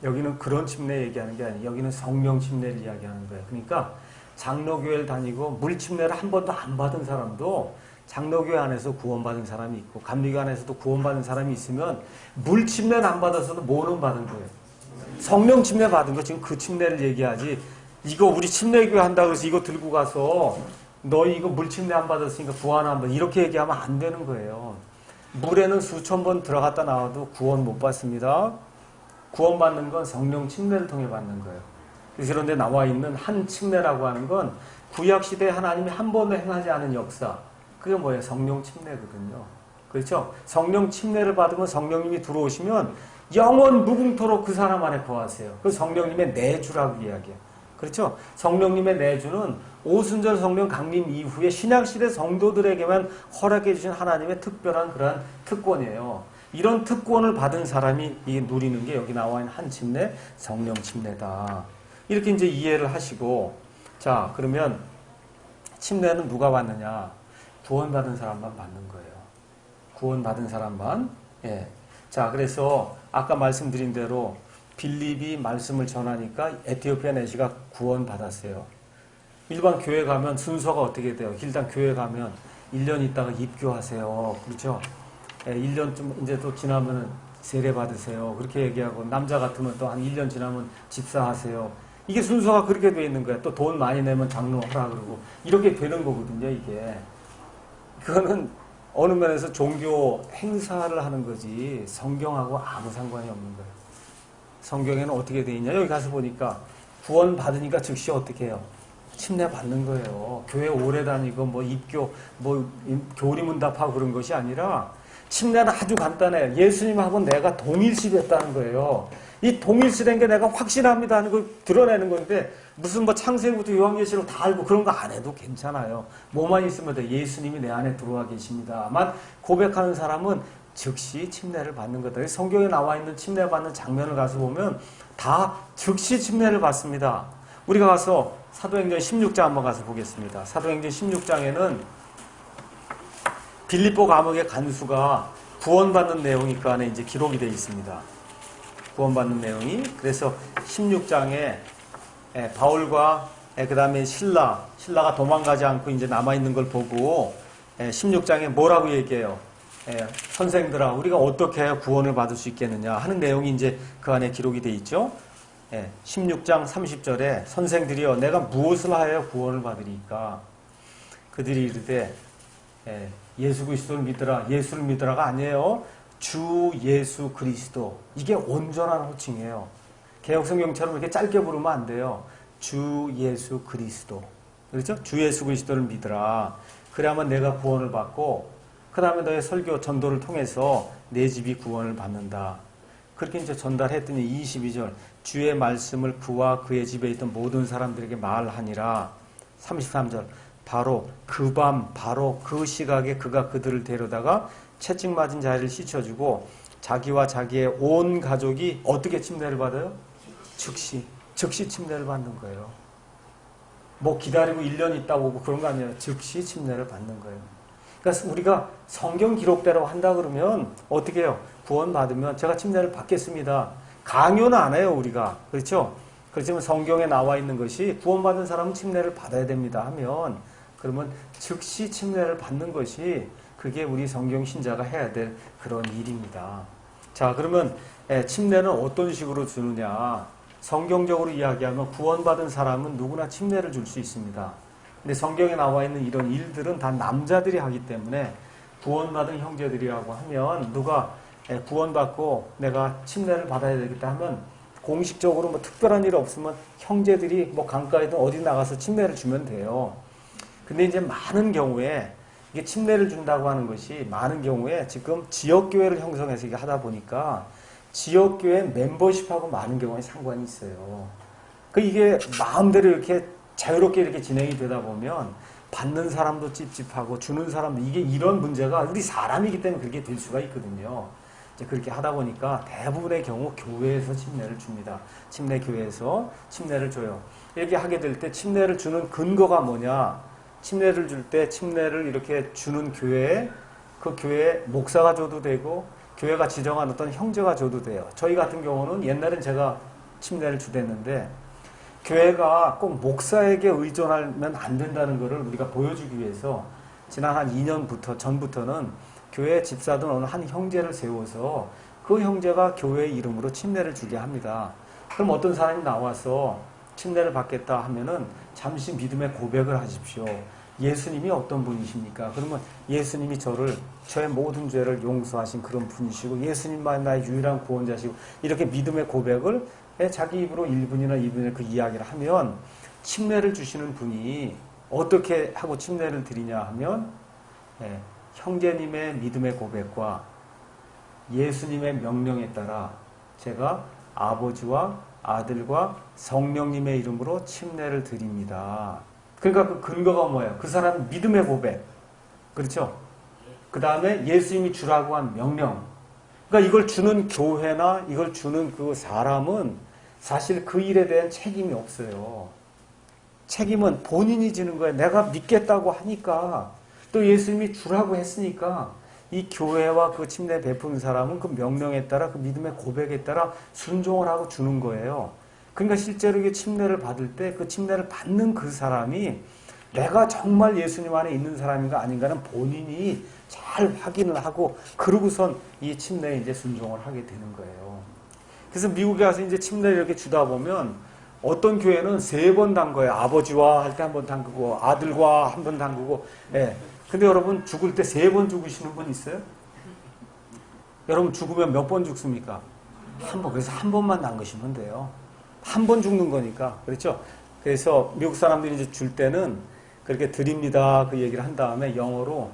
여기는 그런 침례 얘기하는 게 아니에요. 여기는 성령 침례를 이야기하는 거예요. 그러니까 장로교회를 다니고 물침례를 한 번도 안 받은 사람도 장로교회 안에서 구원받은 사람이 있고 감리교 안에서도 구원받은 사람이 있으면 물침례는 안 받아서도 뭐는 받은 거예요? 성령 침례 받은 거. 지금 그 침례를 얘기하지. 이거 우리 침례교회 한다고 해서 이거 들고 가서 너 이거 물침례 안 받았으니까 구원 안 받아 이렇게 얘기하면 안 되는 거예요. 물에는 수천 번 들어갔다 나와도 구원 못 받습니다. 구원받는 건 성령 침례를 통해 받는 거예요. 그래서 그런데 나와 있는 한 침례라고 하는 건 구약시대에 하나님이 한 번도 행하지 않은 역사. 그게 뭐예요? 성령 침례거든요. 그렇죠? 성령 침례를 받으면 성령님이 들어오시면 영원 무궁토록 그 사람 안에 거하세요. 그 성령님의 내주라고 이야기해요. 그렇죠? 성령님의 내주는 오순절 성령 강림 이후에 신약시대 성도들에게만 허락해 주신 하나님의 특별한 그러한 특권이에요. 이런 특권을 받은 사람이 이게 누리는 게 여기 나와 있는 한 침례, 성령 침례다. 이렇게 이제 이해를 하시고, 자, 그러면 침례는 누가 받느냐? 구원받은 사람만 받는 거예요. 구원받은 사람만. 예. 자, 그래서 아까 말씀드린 대로 빌립이 말씀을 전하니까 에티오피아 내시가 구원받았어요. 일반 교회 가면 순서가 어떻게 돼요? 일단 교회 가면 1년 있다가 입교하세요. 그렇죠? 예, 1년 좀 이제 또 지나면 세례 받으세요. 그렇게 얘기하고 남자 같으면 또 한 1년 지나면 집사하세요. 이게 순서가 그렇게 돼 있는 거야. 또 돈 많이 내면 장로하라 그러고 이렇게 되는 거거든요. 이게 그거는 어느 면에서 종교 행사를 하는 거지 성경하고 아무 상관이 없는 거예요. 성경에는 어떻게 돼 있냐? 여기 가서 보니까 구원 받으니까 즉시 어떻게 해요? 침례 받는 거예요. 교회 오래 다니고 뭐 입교 뭐 교리문답하고 그런 것이 아니라 침례는 아주 간단해. 예수님하고 내가 동일시됐다는 거예요. 이 동일시된 게 내가 확신합니다 하는 걸 드러내는 건데 무슨 뭐 창세기부터 요한계시록 다 알고 그런 거 안 해도 괜찮아요. 뭐만 있으면 돼. 예수님이 내 안에 들어와 계십니다만 고백하는 사람은 즉시 침례를 받는 거다. 성경에 나와 있는 침례 받는 장면을 가서 보면 다 즉시 침례를 받습니다. 우리가 가서 사도행전 16장 한번 가서 보겠습니다. 사도행전 16장에는 빌립보 감옥의 간수가 구원받는 내용이 그 안에 이제 기록이 되어 있습니다. 구원받는 내용이. 그래서 16장에 바울과 그 다음에 신라가 도망가지 않고 이제 남아있는 걸 보고 16장에 뭐라고 얘기해요? 선생들아, 우리가 어떻게 해야 구원을 받을 수 있겠느냐 하는 내용이 이제 그 안에 기록이 되어 있죠. 16장 30절에 선생들이여 내가 무엇을 하여 구원을 받으리까? 그들이 이르되 예수 그리스도를 믿으라. 예수를 믿으라가 아니에요. 주 예수 그리스도. 이게 온전한 호칭이에요. 개혁성경처럼 이렇게 짧게 부르면 안 돼요. 주 예수 그리스도. 그렇죠? 주 예수 그리스도를 믿으라. 그래야만 내가 구원을 받고 그 다음에 너의 설교 전도를 통해서 내 집이 구원을 받는다. 그렇게 이제 전달했더니 22절 주의 말씀을 그와 그의 집에 있던 모든 사람들에게 말하니라. 33절 바로 그 밤 바로 그 시각에 그가 그들을 데려다가 채찍 맞은 자리를 씻어주고 자기와 자기의 온 가족이 어떻게 침례를 받아요? 즉시 침례를 받는 거예요. 뭐 기다리고 1년 있다고 오고 그런 거 아니에요. 즉시 침례를 받는 거예요. 그러니까 우리가 성경 기록대로 한다 그러면 어떻게 해요? 구원 받으면 제가 침례를 받겠습니다. 강요는 안 해요, 우리가. 그렇죠? 그렇지만 성경에 나와 있는 것이 구원받은 사람은 침례를 받아야 됩니다 하면 그러면 즉시 침례를 받는 것이 그게 우리 성경 신자가 해야 될 그런 일입니다. 자, 그러면 침례는 어떤 식으로 주느냐? 성경적으로 이야기하면 구원받은 사람은 누구나 침례를 줄 수 있습니다. 근데 성경에 나와 있는 이런 일들은 다 남자들이 하기 때문에 구원받은 형제들이라고 하면 누가 구원받고 내가 침례를 받아야 되겠다 하면 공식적으로 뭐 특별한 일 없으면 형제들이 뭐 강가에든 어디 나가서 침례를 주면 돼요. 근데 이제 많은 경우에 이게 침례를 준다고 하는 것이 많은 경우에 지금 지역교회를 형성해서 이게 하다 보니까 지역교회 멤버십하고 많은 경우에 상관이 있어요. 그 이게 마음대로 이렇게 자유롭게 이렇게 진행이 되다 보면 받는 사람도 찝찝하고 주는 사람도 이게 이런 문제가 우리 사람이기 때문에 그렇게 될 수가 있거든요. 이제 그렇게 하다 보니까 대부분의 경우 교회에서 침례를 줍니다. 침례교회에서 침례를 줘요. 이렇게 하게 될 때 침례를 주는 근거가 뭐냐? 침례를 줄 때 침례를 이렇게 주는 교회에 그 교회에 목사가 줘도 되고 교회가 지정한 어떤 형제가 줘도 돼요. 저희 같은 경우는 옛날엔 제가 침례를 주댔는데 교회가 꼭 목사에게 의존하면 안 된다는 것을 우리가 보여주기 위해서 지난 한 2년부터 전부터는 교회 집사든 어느 한 형제를 세워서 그 형제가 교회 이름으로 침례를 주게 합니다. 그럼 어떤 사람이 나와서 침례를 받겠다 하면은 잠시 믿음의 고백을 하십시오. 예수님이 어떤 분이십니까? 그러면 예수님이 저의 모든 죄를 용서하신 그런 분이시고 예수님만 나의 유일한 구원자시고 이렇게 믿음의 고백을 자기 입으로 1분이나 2분의 그 이야기를 하면 침례를 주시는 분이 어떻게 하고 침례를 드리냐 하면 형제님의 믿음의 고백과 예수님의 명령에 따라 제가 아버지와 아들과 성령님의 이름으로 침례를 드립니다. 그러니까 그 근거가 뭐예요? 그 사람 믿음의 고백. 그렇죠? 그 다음에 예수님이 주라고 한 명령. 그러니까 이걸 주는 교회나 이걸 주는 그 사람은 사실 그 일에 대한 책임이 없어요. 책임은 본인이 지는 거예요. 내가 믿겠다고 하니까 또 예수님이 주라고 했으니까 이 교회와 그 침례 베푼 사람은 그 명령에 따라 그 믿음의 고백에 따라 순종을 하고 주는 거예요. 그러니까 실제로 이게 침례를 받을 때 그 침례를 받는 그 사람이 내가 정말 예수님 안에 있는 사람인가 아닌가는 본인이 잘 확인을 하고 그러고선 이 침례에 이제 순종을 하게 되는 거예요. 그래서 미국에 가서 이제 침례를 이렇게 주다 보면 어떤 교회는 3번 담궈요. 아버지와 할 때 한 번 담그고 아들과 한 번 담그고. 예. 근데 여러분 죽을 때 3번 죽으시는 분 있어요? 여러분 죽으면 몇 번 죽습니까? 한 번. 그래서 한 번만 담그시면 돼요. 한 번 죽는 거니까. 그렇죠? 그래서 미국 사람들이 이제 줄 때는 그렇게 드립니다. 그 얘기를 한 다음에 영어로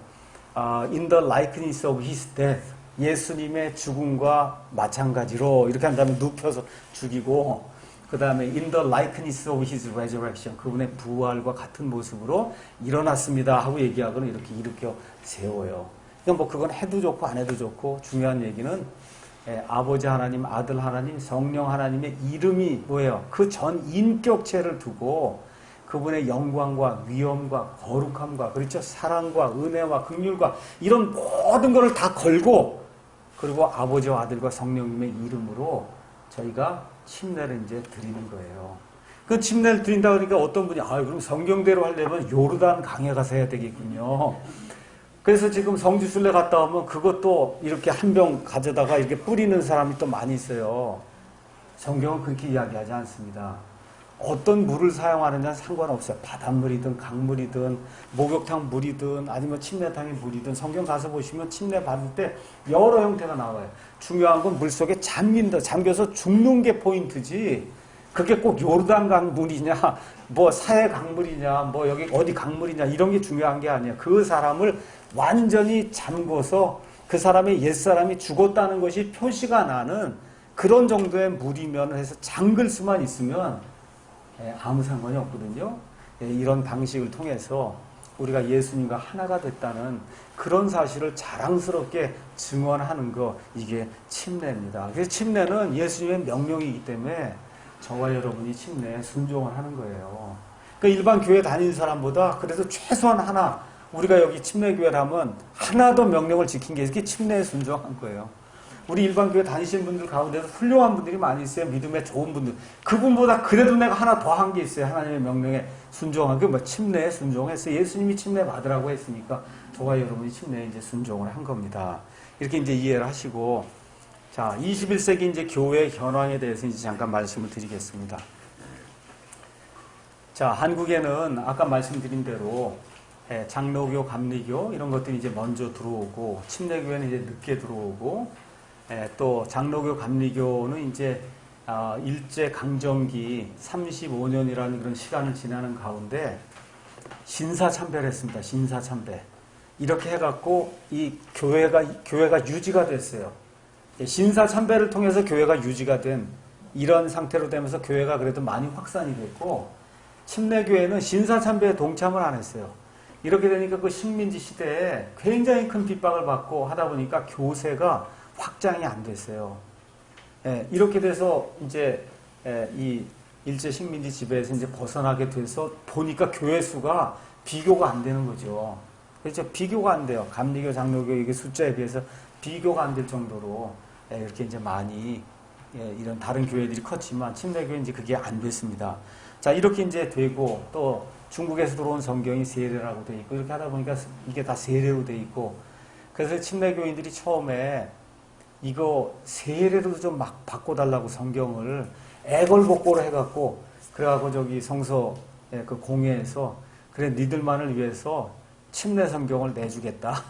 in the likeness of his death. 예수님의 죽음과 마찬가지로 이렇게 한 다음에 눕혀서 죽이고 그 다음에 in the likeness of his resurrection. 그분의 부활과 같은 모습으로 일어났습니다 하고 얘기하고는 이렇게 일으켜 세워요. 그러니까 뭐 그건 해도 좋고 안 해도 좋고 중요한 얘기는 아버지 하나님, 아들 하나님, 성령 하나님의 이름이 뭐예요? 그 전 인격체를 두고 그분의 영광과 위엄과 거룩함과 그렇죠? 사랑과 은혜와 긍휼과 이런 모든 것을 다 걸고 그리고 아버지와 아들과 성령님의 이름으로 저희가 침례를 이제 드리는 거예요. 그 침례를 드린다 그러니까 어떤 분이 그럼 성경대로 하려면 요르단 강에 가서 해야 되겠군요. 그래서 지금 성지순례 갔다 오면 그것도 이렇게 한 병 가져다가 이렇게 뿌리는 사람이 또 많이 있어요. 성경은 그렇게 이야기하지 않습니다. 어떤 물을 사용하느냐는 상관없어요. 바닷물이든 강물이든 목욕탕 물이든 아니면 침례탕의 물이든 성경 가서 보시면 침례 받을 때 여러 형태가 나와요. 중요한 건 물속에 잠겨서 죽는 게 포인트지 그게 꼭 요르단강 물이냐 뭐 사해 강물이냐 뭐 여기 어디 강물이냐 이런 게 중요한 게 아니야. 그 사람을 완전히 잠궈서 그 사람의 옛사람이 죽었다는 것이 표시가 나는 그런 정도의 물이면 해서 잠글 수만 있으면 아무 상관이 없거든요. 이런 방식을 통해서 우리가 예수님과 하나가 됐다는 그런 사실을 자랑스럽게 증언하는 거 이게 침례입니다. 그래서 침례는 예수님의 명령이기 때문에 저와 여러분이 침례에 순종을 하는 거예요. 그러니까 일반 교회 다니는 사람보다 그래도 최소한 하나 우리가 여기 침례교회를 하면 하나 더 명령을 지킨 게 이렇게 침례에 순종한 거예요. 우리 일반 교회 다니시는 분들 가운데서 훌륭한 분들이 많이 있어요. 믿음에 좋은 분들. 그분보다 그래도 내가 하나 더 한 게 있어요. 하나님의 명령에 순종한 게 뭐 침례에 순종했어요. 예수님이 침례 받으라고 했으니까 저와 여러분이 침례에 이제 순종을 한 겁니다. 이렇게 이제 이해를 하시고 자, 21세기 이제 교회 현황에 대해서 이제 잠깐 말씀을 드리겠습니다. 자, 한국에는 아까 말씀드린 대로 장로교, 감리교 이런 것들이 이제 먼저 들어오고 침례교회는 이제 늦게 들어오고 또 장로교, 감리교는 이제 일제 강점기 35년이라는 그런 시간을 지나는 가운데 신사참배를 했습니다. 신사참배. 이렇게 해갖고 이 교회가 유지가 됐어요. 신사참배를 통해서 교회가 유지가 된 이런 상태로 되면서 교회가 그래도 많이 확산이 됐고 침례교회는 신사참배에 동참을 안 했어요. 이렇게 되니까 그 식민지 시대에 굉장히 큰 핍박을 받고 하다 보니까 교세가 확장이 안 됐어요. 이렇게 돼서 이제 이 일제 식민지 지배에서 이제 벗어나게 돼서 보니까 교회 수가 비교가 안 되는 거죠. 그렇죠? 비교가 안 돼요. 감리교, 장로교 이게 숫자에 비해서 비교가 안 될 정도로 이렇게 이제 많이 이런 다른 교회들이 컸지만 침례교회 이제 그게 안 됐습니다. 자, 이렇게 이제 되고, 또 중국에서 들어온 성경이 세례라고 돼 있고, 이렇게 하다 보니까 이게 다 세례로 돼 있고, 그래서 침례교인들이 처음에 이거 세례로 좀 막 바꿔달라고 성경을 애걸복고로 해갖고, 그래갖고 저기 성서 그 공회에서, 그래, 니들만을 위해서 침례 성경을 내주겠다.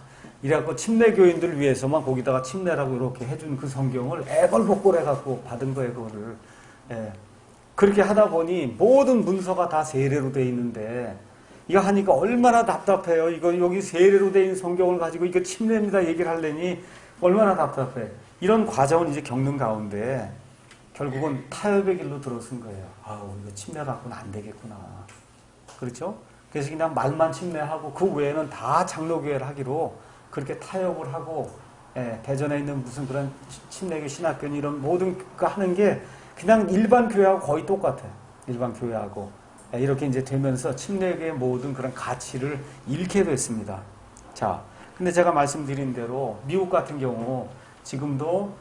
이래갖고 침례교인들을 위해서만 거기다가 침례라고 이렇게 해준 그 성경을 애걸복고로 해갖고 받은 거예요, 그거를. 예. 그렇게 하다 보니 모든 문서가 다 세례로 돼 있는데, 이거 하니까 얼마나 답답해요. 이거 여기 세례로 돼 있는 성경을 가지고 이거 침례입니다 얘기를 하려니 얼마나 답답해. 이런 과정을 이제 겪는 가운데 결국은 타협의 길로 들어선 거예요. 아우, 이거 침례 갖고는 안 되겠구나. 그렇죠? 그래서 그냥 말만 침례하고 그 외에는 다 장로교회를 하기로 그렇게 타협을 하고, 대전에 있는 무슨 그런 침례교 신학교니 이런 모든 거 하는 게 그냥 일반 교회하고 거의 똑같아요. 일반 교회하고. 이렇게 이제 되면서 침례교의 모든 그런 가치를 잃게 됐습니다. 자, 근데 제가 말씀드린 대로 미국 같은 경우 지금도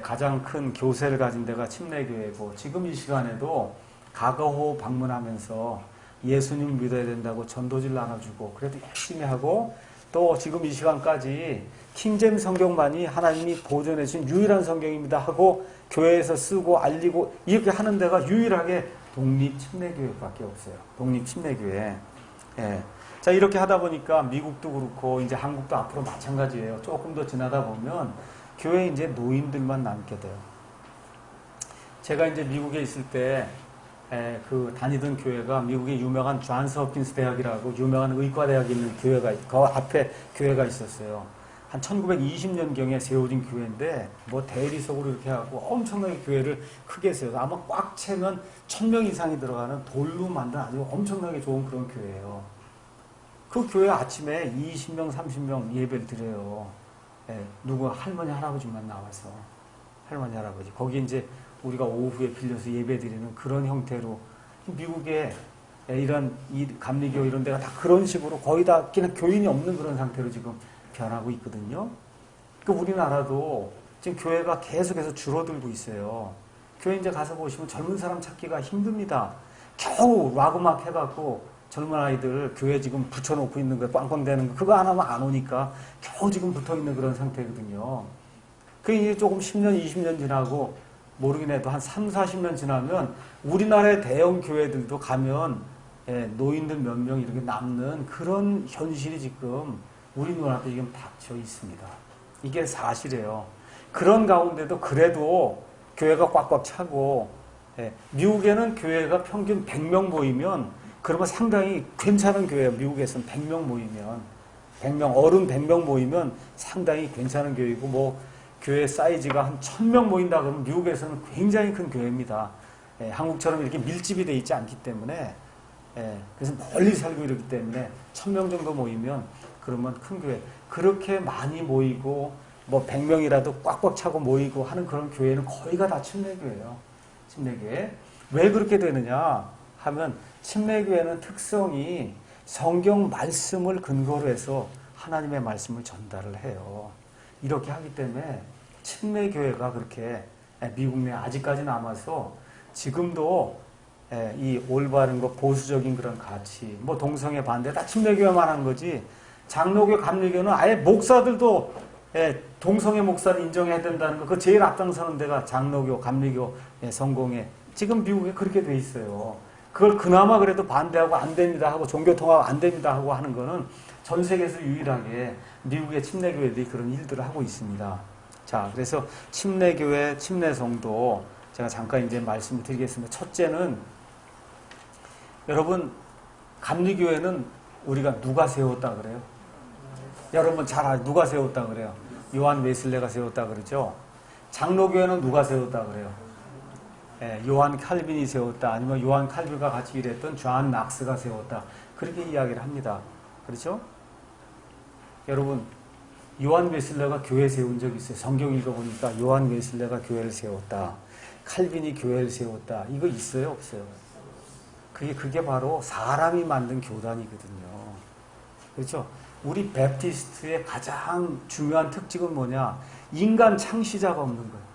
가장 큰 교세를 가진 데가 침례교회고, 지금 이 시간에도 가거호 방문하면서 예수님 믿어야 된다고 전도지를 나눠주고, 그래도 열심히 하고, 또 지금 이 시간까지 킹잼 성경만이 하나님이 보존해 주신 유일한 성경입니다 하고 교회에서 쓰고 알리고 이렇게 하는 데가 유일하게 독립침례교회밖에 없어요. 독립침례교회. 예. 자, 이렇게 하다 보니까 미국도 그렇고 이제 한국도 앞으로 마찬가지예요. 조금 더 지나다 보면 교회에 이제 노인들만 남게 돼요. 제가 이제 미국에 있을 때 그 다니던 교회가 미국의 유명한 존스 홉킨스 대학이라고 유명한 의과대학이 있는 교회가, 그 앞에 교회가 있었어요. 한 1920년경에 세워진 교회인데, 뭐 대리석으로 이렇게 하고 엄청나게 교회를 크게 세워서 아마 꽉 채면 1000명 이상이 들어가는 돌로 만든 아주 엄청나게 좋은 그런 교회예요. 그 교회 아침에 20명, 30명 예배를 드려요. 누구 할머니, 할아버지만 나와서. 할머니, 할아버지. 거기 이제 우리가 오후에 빌려서 예배 드리는 그런 형태로, 미국에 이런 감리교 이런 데가 다 그런 식으로 거의 다 그냥 교인이 없는 그런 상태로 지금 변하고 있거든요. 그 우리나라도 지금 교회가 계속해서 줄어들고 있어요. 교회 이제 가서 보시면 젊은 사람 찾기가 힘듭니다. 겨우 와그막 해갖고 젊은 아이들 교회 지금 붙여놓고 있는 거, 꽝꽝대는 거, 그거 하나만 안 오니까 겨우 지금 붙어 있는 그런 상태거든요. 그 이제 조금 10년, 20년 지나고 모르긴 해도 한 3, 40년 지나면 우리나라의 대형 교회들도 가면 노인들 몇 명 이렇게 남는 그런 현실이 지금 우리 눈앞에 지금 닥쳐 있습니다. 이게 사실이에요. 그런 가운데도 그래도 교회가 꽉꽉 차고, 미국에는 교회가 평균 100명 모이면 그러면 상당히 괜찮은 교회예요. 미국에서는 100명 모이면 100명, 어른 100명 모이면 상당히 괜찮은 교회이고, 뭐 교회 사이즈가 한 1000명 모인다 그러면 미국에서는 굉장히 큰 교회입니다. 한국처럼 이렇게 밀집이 돼 있지 않기 때문에, 그래서 멀리 살고 이러기 때문에 1000명 정도 모이면 그러면 큰 교회. 그렇게 많이 모이고 뭐 100명이라도 꽉꽉 차고 모이고 하는 그런 교회는 거의가 다 침례교회예요. 침례교회. 왜 그렇게 되느냐 하면, 침례교회는 특성이 성경 말씀을 근거로 해서 하나님의 말씀을 전달을 해요. 이렇게 하기 때문에 침례교회가 그렇게 미국 내에 아직까지 남아서 지금도 이 올바른 거, 보수적인 그런 가치, 뭐 동성애 반대 다 침례교회만 한 거지, 장로교, 감리교는 아예 목사들도 동성애 목사를 인정해야 된다는 거, 그 제일 앞장서는 데가 장로교, 감리교, 성공회. 지금 미국에 그렇게 돼 있어요. 그걸 그나마 그래도 반대하고 안 됩니다 하고 종교 통합 안 됩니다 하고 하는 거는 전 세계에서 유일하게 미국의 침례교회들이 그런 일들을 하고 있습니다. 자, 그래서 침례교회, 침례성도 제가 잠깐 이제 말씀을 드리겠습니다. 첫째는, 여러분, 감리교회는 우리가 누가 세웠다 그래요? 여러분 잘 알아요. 누가 세웠다 그래요? 요한 웨슬레가 세웠다 그러죠? 장로교회는 누가 세웠다 그래요? 요한 칼빈이 세웠다. 아니면 요한 칼빈과 같이 일했던 존 낙스가 세웠다. 그렇게 이야기를 합니다. 그렇죠? 여러분, 요한 웨슬레가 교회 세운 적이 있어요. 성경 읽어보니까 요한 웨슬레가 교회를 세웠다. 칼빈이 교회를 세웠다. 이거 있어요? 없어요? 그게 바로 사람이 만든 교단이거든요. 그렇죠? 우리 베프티스트의 가장 중요한 특징은 뭐냐? 인간 창시자가 없는 거예요.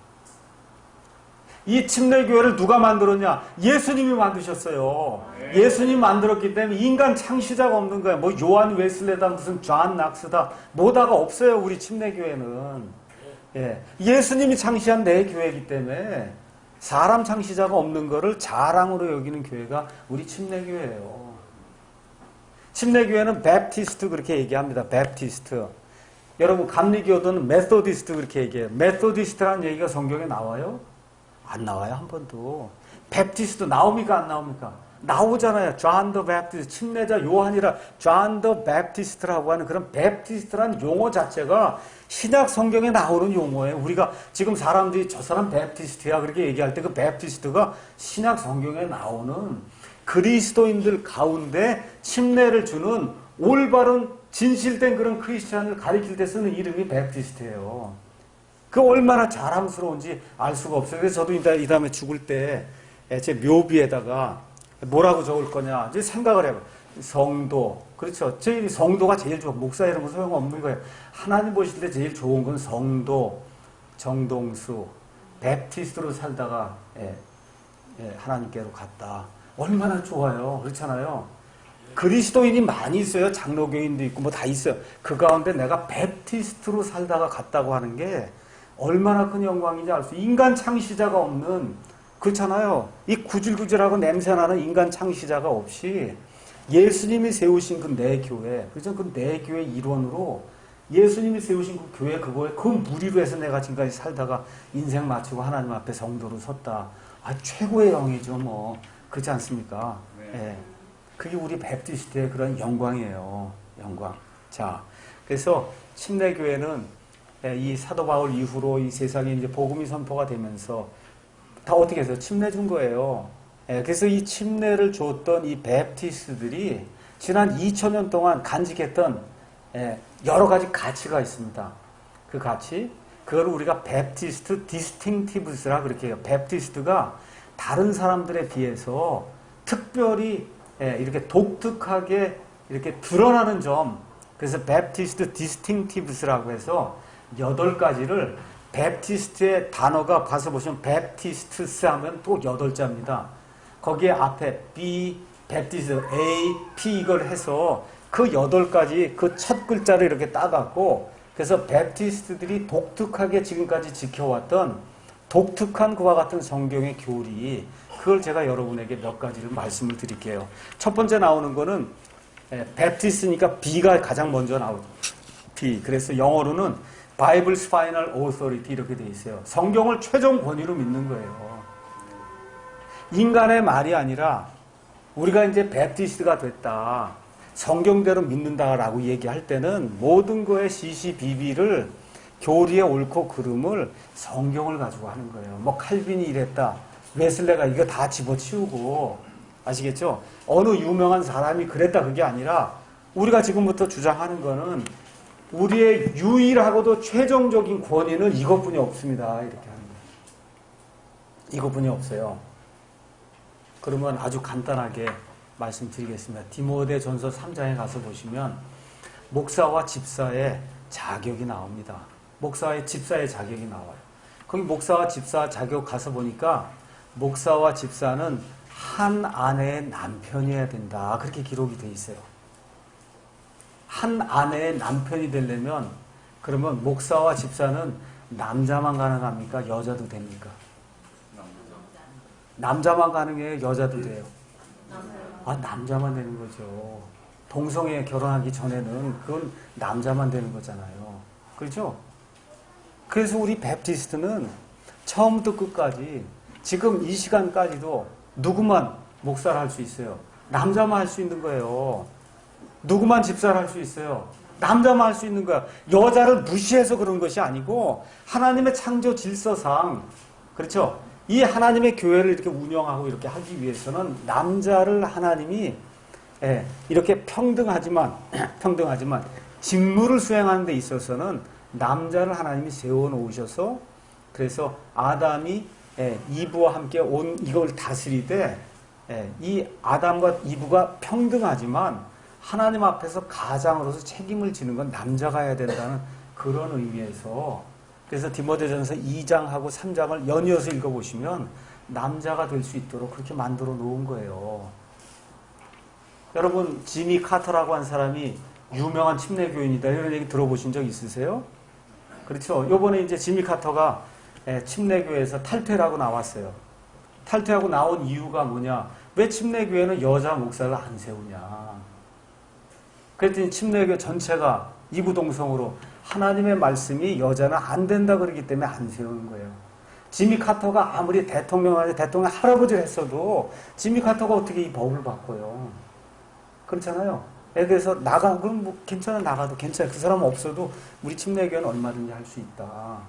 이 침례교회를 누가 만들었냐? 예수님이 만드셨어요. 예수님이 만들었기 때문에 인간 창시자가 없는 거예요. 뭐 요한 웨슬레다 무슨 존 낙스다 뭐다가 없어요. 우리 침례교회는. 예. 예수님이 창시한 내 교회이기 때문에 사람 창시자가 없는 거를 자랑으로 여기는 교회가 우리 침례교회예요. 침례교회는 베프티스트 그렇게 얘기합니다. 베프티스트. 여러분 감리교도는 메소디스트 그렇게 얘기해요. 메소디스트라는 얘기가 성경에 나와요? 안 나와요. 한 번도. 베프티스트 나옵니까? 안 나옵니까? 나오잖아요. 존 더 베프티스트. 침례자 요한이라 존 더 베프티스트라고 하는 그런 베프티스트라는 용어 자체가 신약 성경에 나오는 용어예요. 우리가 지금 사람들이 저 사람 베프티스트야 그렇게 얘기할 때 그 베프티스트가 신약 성경에 나오는 그리스도인들 가운데 침례를 주는 올바른 진실된 그런 크리스찬을 가리킬 때 쓰는 이름이 베프티스트예요. 그 얼마나 자랑스러운지 알 수가 없어요. 그래서 저도 이 다음에 죽을 때 제 묘비에다가 뭐라고 적을 거냐 이제 생각을 해요. 성도. 그렇죠. 제일 성도가 제일 좋아. 목사 이런 거 소용없는 거예요. 하나님 보실 때 제일 좋은 건 성도, 정동수, 베프티스트로 살다가 하나님께로 갔다. 얼마나 좋아요. 그렇잖아요. 그리스도인이 많이 있어요. 장로교인도 있고 뭐 다 있어요. 그 가운데 내가 베프티스트로 살다가 갔다고 하는 게 얼마나 큰 영광인지 알 수 있어요. 인간 창시자가 없는, 그렇잖아요. 이 구질구질하고 냄새나는 인간 창시자가 없이 예수님이 세우신 그 내 교회, 그렇죠? 그 내 교회 일원으로 예수님이 세우신 그 교회 그거에 그 무리로 해서 내가 지금까지 살다가 인생 마치고 하나님 앞에 성도로 섰다. 아, 최고의 영이죠, 뭐. 그렇지 않습니까? 예. 그게 우리 베프티스트의 그런 영광이에요. 영광. 자, 그래서 침례교회는 이 사도 바울 이후로 이 세상에 이제 복음이 선포가 되면서 다 어떻게 해서 침례 준 거예요. 그래서 이 침례를 줬던 이 베프티스트들이 지난 2000년 동안 간직했던 여러 가지 가치가 있습니다. 그 가치, 그걸 우리가 베프티스트 디스팅티브스라 그렇게 해요. 베프티스트가 다른 사람들에 비해서 특별히 이렇게 독특하게 이렇게 드러나는 점, 그래서 베프티스트 디스팅티브스라고 해서 8가지를 베프티스트의 단어가 가서 보시면 베프티스트스 하면 또 8자입니다. 거기에 앞에 B, 베프티스트, A, P 이걸 해서 그 8가지 그 첫 글자를 이렇게 따갖고 그래서 베프티스트들이 독특하게 지금까지 지켜왔던 독특한 그와 같은 성경의 교리, 그걸 제가 여러분에게 몇 가지를 말씀을 드릴게요. 첫 번째 나오는 거는 베프티스트니까 B가 가장 먼저 나오죠. B. 그래서 영어로는 Bible's Final Authority 이렇게 돼 있어요. 성경을 최종 권위로 믿는 거예요. 인간의 말이 아니라 우리가 이제 베프티스트가 됐다, 성경대로 믿는다라고 얘기할 때는 모든 거에 시시비비를 교리의 옳고 그름을 성경을 가지고 하는 거예요. 뭐 칼빈이 이랬다, 웨슬레가 이거 다 집어치우고, 아시겠죠? 어느 유명한 사람이 그랬다 그게 아니라 우리가 지금부터 주장하는 거는 우리의 유일하고도 최종적인 권위는 이것뿐이 없습니다. 이렇게 하는 거예요. 이것뿐이 없어요. 그러면 아주 간단하게 말씀드리겠습니다. 디모데전서 3장에 가서 보시면 목사와 집사의 자격이 나옵니다. 목사와 집사의 자격이 나와요. 거기 목사와 집사 자격 가서 보니까 목사와 집사는 한 아내의 남편이어야 된다. 그렇게 기록이 돼 있어요. 한 아내의 남편이 되려면 그러면 목사와 집사는 남자만 가능합니까? 여자도 됩니까? 남자만 가능해요? 여자도 돼요? 아, 남자만 되는 거죠. 동성애 결혼하기 전에는 그건 남자만 되는 거잖아요. 그렇죠? 그래서 우리 베프티스트는 처음부터 끝까지 지금 이 시간까지도 누구만 목사를 할 수 있어요? 남자만 할 수 있는 거예요. 누구만 집사를 할 수 있어요? 남자만 할 수 있는 거야. 여자를 무시해서 그런 것이 아니고 하나님의 창조 질서상, 그렇죠? 이 하나님의 교회를 이렇게 운영하고 이렇게 하기 위해서는 남자를 하나님이 이렇게 평등하지만 직무를 수행하는 데 있어서는 남자를 하나님이 세워놓으셔서, 그래서 아담이 이브와 함께 온 이걸 다스리되 이 아담과 이브가 평등하지만 하나님 앞에서 가장으로서 책임을 지는 건 남자가 해야 된다는 그런 의미에서 그래서 디모데전서 2장하고 3장을 연이어서 읽어보시면 남자가 될 수 있도록 그렇게 만들어 놓은 거예요. 여러분, 지미 카터라고 한 사람이 유명한 침례교인이다 이런 얘기 들어보신 적 있으세요? 그렇죠. 요번에 이제 지미 카터가 침례교회에서 탈퇴라고 나왔어요. 탈퇴하고 나온 이유가 뭐냐? 왜 침례교회는 여자 목사를 안 세우냐? 그랬더니 침례교 전체가 이구동성으로 하나님의 말씀이 여자는 안 된다 그러기 때문에 안 세우는 거예요. 지미 카터가 아무리 대통령 할아버지를 했어도 지미 카터가 어떻게 이 법을 바꿔요? 그렇잖아요. 그래서 그럼 뭐 괜찮아, 나가도 괜찮아. 그 사람 없어도 우리 침례교회는 얼마든지 할 수 있다.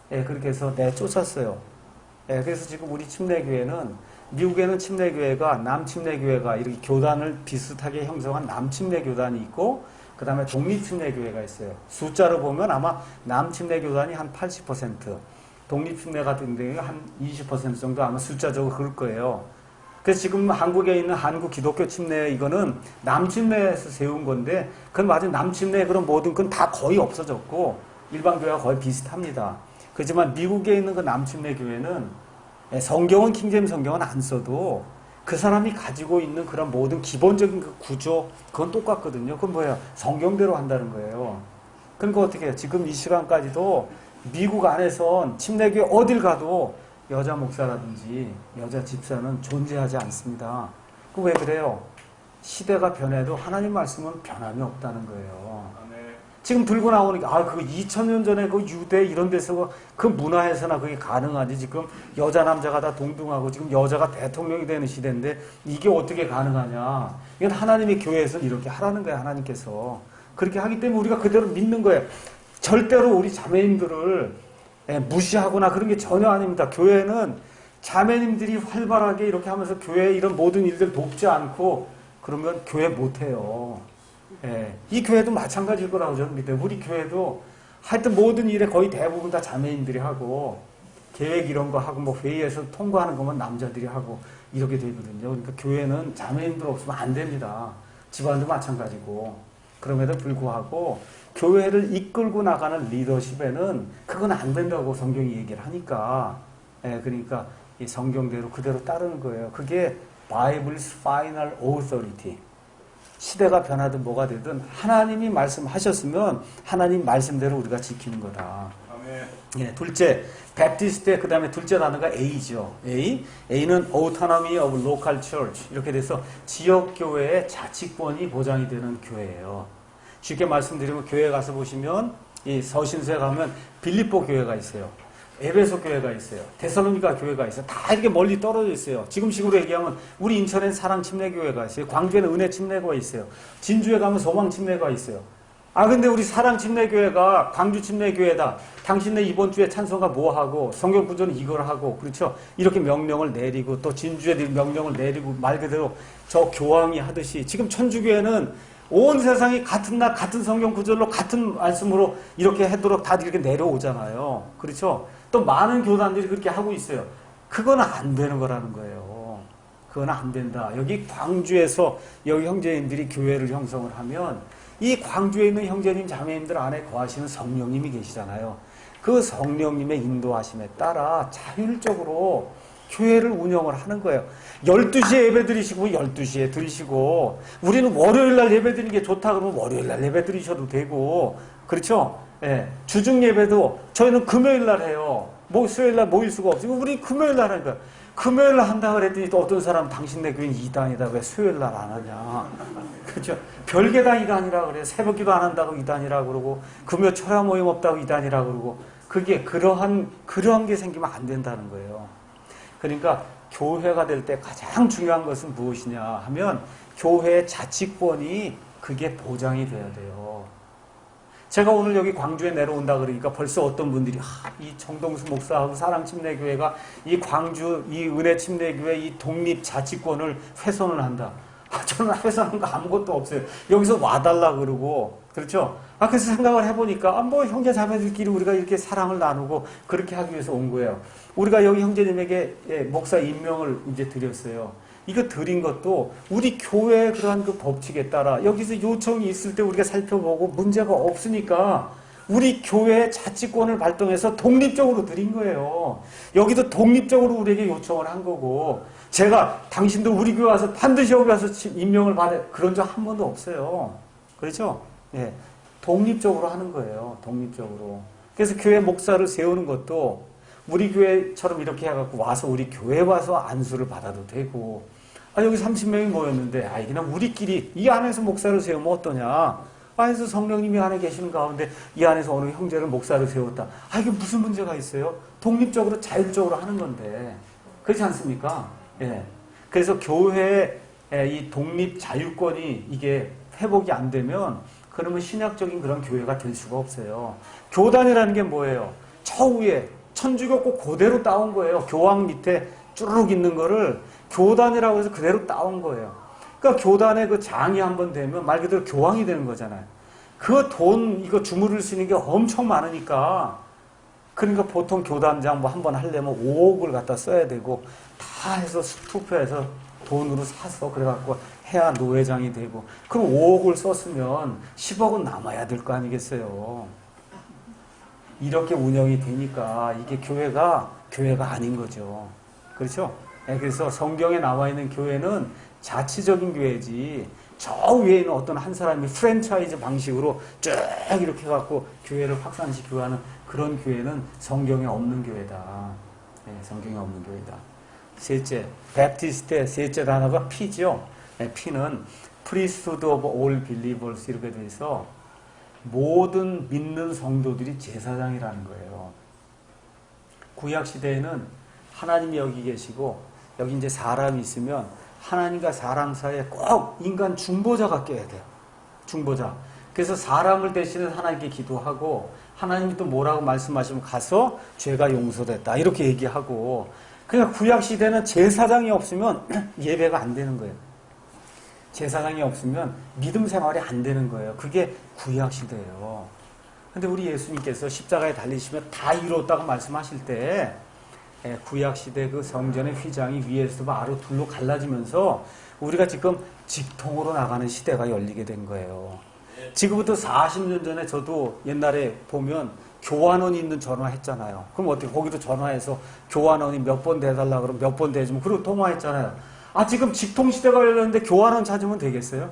그렇게 해서 쫓았어요. 그래서 지금 우리 침례교회는, 미국에는 침례교회가, 남침례교회가 이렇게 교단을 비슷하게 형성한 남침례교단이 있고, 그 다음에 독립침례교회가 있어요. 숫자로 보면 아마 남침례교단이 한 80%, 독립침례 같은 경우에 한 20% 정도 아마 숫자적으로 그럴 거예요. 그래서 지금 한국에 있는 한국 기독교 침례, 이거는 남침례에서 세운 건데, 그건 맞아요. 남침례 그런 모든 건 다 거의 없어졌고, 일반 교회와 거의 비슷합니다. 그렇지만 미국에 있는 그 남침례 교회는 성경은 킹제임 성경은 안 써도 그 사람이 가지고 있는 그런 모든 기본적인 그 구조, 그건 똑같거든요. 그건 뭐예요? 성경대로 한다는 거예요. 그러니까 어떻게 해요? 지금 이 시간까지도 미국 안에선 침례교회 어딜 가도 여자 목사라든지 여자 집사는 존재하지 않습니다. 그 왜 그래요? 시대가 변해도 하나님 말씀은 변함이 없다는 거예요. 지금 들고 나오는 게, 그 2000년 전에 그 유대 이런 데서 그 문화에서나 그게 가능하지. 지금 여자, 남자가 다 동등하고 지금 여자가 대통령이 되는 시대인데 이게 어떻게 가능하냐. 이건 하나님의 교회에서 이렇게 하라는 거예요, 하나님께서. 그렇게 하기 때문에 우리가 그대로 믿는 거예요. 절대로 우리 자매님들을 무시하거나 그런 게 전혀 아닙니다. 교회는 자매님들이 활발하게 이렇게 하면서 교회의 이런 모든 일들 돕지 않고 그러면 교회 못해요. 이 교회도 마찬가지일 거라고 저는 믿어요. 우리 교회도 하여튼 모든 일에 거의 대부분 다 자매님들이 하고 계획 이런 거 하고 뭐 회의에서 통과하는 것만 남자들이 하고 이렇게 되거든요. 그러니까 교회는 자매님들 없으면 안 됩니다. 집안도 마찬가지고. 그럼에도 불구하고 교회를 이끌고 나가는 리더십에는 그건 안 된다고 성경이 얘기를 하니까 그러니까 이 성경대로 그대로 따르는 거예요. 그게 Bible's final authority. 시대가 변하든 뭐가 되든 하나님이 말씀하셨으면 하나님 말씀대로 우리가 지키는 거다. 아멘. 둘째, 베프티스트, 그 다음에 둘째 단어가 A죠. A는 Autonomy of Local Church. 이렇게 돼서 지역교회의 자치권이 보장이 되는 교회예요. 쉽게 말씀드리면 교회 가서 보시면 이 서신서에 가면 빌립보 교회가 있어요. 에베소 교회가 있어요. 데살로니가 교회가 있어요. 다 이렇게 멀리 떨어져 있어요. 지금 식으로 얘기하면 우리 인천에는 사랑 침례교회가 있어요. 광주에는 은혜 침례교회가 있어요. 진주에 가면 소망 침례가 있어요. 근데 우리 사랑 침례교회가 광주 침례교회다. 당신네 이번 주에 찬송가 뭐 하고 성경 구절은 이걸 하고 그렇죠. 이렇게 명령을 내리고 또 진주에 명령을 내리고 말 그대로 저 교황이 하듯이 지금 천주교회는 온 세상이 같은 날 같은 성경 구절로 같은 말씀으로 이렇게 하도록 다 이렇게 내려오잖아요. 그렇죠. 또 많은 교단들이 그렇게 하고 있어요. 그건 안 되는 거라는 거예요. 그건 안 된다. 여기 광주에서 여기 형제님들이 교회를 형성을 하면 이 광주에 있는 형제님 자매님들 안에 거하시는 성령님이 계시잖아요. 그 성령님의 인도하심에 따라 자율적으로 교회를 운영을 하는 거예요. 12시에 예배 드리시고 12시에 드리시고 우리는 월요일날 예배 드리는 게 좋다 그러면 월요일날 예배 드리셔도 되고 그렇죠? 주중 예배도 저희는 금요일날 해요. 수요일날 모일 수가 없어요. 우리 금요일날 하니까 금요일날 한다 그랬더니 또 어떤 사람 당신네 교회는 이단이다 왜 수요일날 안 하냐. 그렇죠? 별개당 이단이라 그래요. 새벽기도 안 한다고 이단이라 그러고 금요 철야 모임 없다고 이단이라 그러고 그게 그러한 게 생기면 안 된다는 거예요. 그러니까 교회가 될 때 가장 중요한 것은 무엇이냐 하면 교회의 자치권이 그게 보장이 돼야 돼요. 제가 오늘 여기 광주에 내려온다 그러니까 벌써 어떤 분들이 이 정동수 목사하고 사랑침례교회가 이 광주 이 은혜침례교회 이 독립 자치권을 훼손을 한다. 저는 훼손한 거 아무것도 없어요. 여기서 와달라 그러고 그렇죠? 그래서 생각을 해보니까 뭐 형제 자매들끼리 우리가 이렇게 사랑을 나누고 그렇게 하기 위해서 온 거예요. 우리가 여기 형제님에게 목사 임명을 이제 드렸어요. 이거 드린 것도 우리 교회의 그러한 그 법칙에 따라 여기서 요청이 있을 때 우리가 살펴보고 문제가 없으니까 우리 교회의 자치권을 발동해서 독립적으로 드린 거예요. 여기도 독립적으로 우리에게 요청을 한 거고, 제가 당신도 우리 교회 와서 반드시 여기 와서 임명을 받아, 그런 적 한 번도 없어요. 그렇죠? 예. 독립적으로 하는 거예요. 독립적으로. 그래서 교회 목사를 세우는 것도 우리 교회처럼 이렇게 해갖고 와서 우리 교회 와서 안수를 받아도 되고, 여기 30명이 모였는데, 그냥 우리끼리 이 안에서 목사를 세우면 어떠냐? 안에서 성령님이 안에 계시는 가운데 이 안에서 어느 형제를 목사를 세웠다. 이게 무슨 문제가 있어요? 독립적으로 자율적으로 하는 건데. 그렇지 않습니까? 예. 그래서 교회의 이 독립 자유권이 이게 회복이 안 되면 그러면 신약적인 그런 교회가 될 수가 없어요. 교단이라는 게 뭐예요? 저 위에 천주교 꼭 그대로 따온 거예요. 교황 밑에 쭈르륵 있는 거를 교단이라고 해서 그대로 따온 거예요. 그러니까 교단의 그 장이 한번 되면 말 그대로 교황이 되는 거잖아요. 그 돈 이거 주무를 수 있는 게 엄청 많으니까, 그러니까 보통 교단장 뭐 한번 하려면 5억을 갖다 써야 되고 다 해서 투표해서 돈으로 사서 그래갖고 해야 노회장이 되고, 그럼 5억을 썼으면 10억은 남아야 될 거 아니겠어요. 이렇게 운영이 되니까 이게 교회가 아닌 거죠. 그렇죠? 그래서 성경에 나와 있는 교회는 자치적인 교회지, 저 위에 있는 어떤 한 사람이 프랜차이즈 방식으로 쭉 이렇게 해갖고 교회를 확산시키고 하는 그런 교회는 성경에 없는 교회다. 성경에 없는 교회다. 셋째, 베프티스트의 셋째 단어가 P죠. P는 Priesthood of all believers 이렇게 돼 있어 모든 믿는 성도들이 제사장이라는 거예요. 구약 시대에는 하나님이 여기 계시고 여기 이제 사람이 있으면 하나님과 사람 사이에 꼭 인간 중보자가 껴야 돼요. 중보자. 그래서 사람을 대신해서 하나님께 기도하고 하나님이 또 뭐라고 말씀하시면 가서 죄가 용서됐다 이렇게 얘기하고, 그러니까 구약 시대는 제사장이 없으면 예배가 안 되는 거예요. 제사장이 없으면 믿음 생활이 안 되는 거예요. 그게 구약 시대예요. 근데 우리 예수님께서 십자가에 달리시면 다 이루었다고 말씀하실 때 구약 시대 그 성전의 휘장이 위에서 아래로 둘로 갈라지면서 우리가 지금 직통으로 나가는 시대가 열리게 된 거예요. 지금부터 40년 전에 저도 옛날에 보면 교환원 있는 전화했잖아요. 그럼 어떻게 거기도 전화해서 교환원이 몇 번 대달라 그러면 몇 번 대주면 그리고 통화했잖아요. 지금 직통 시대가 열렸는데 교환원 찾으면 되겠어요?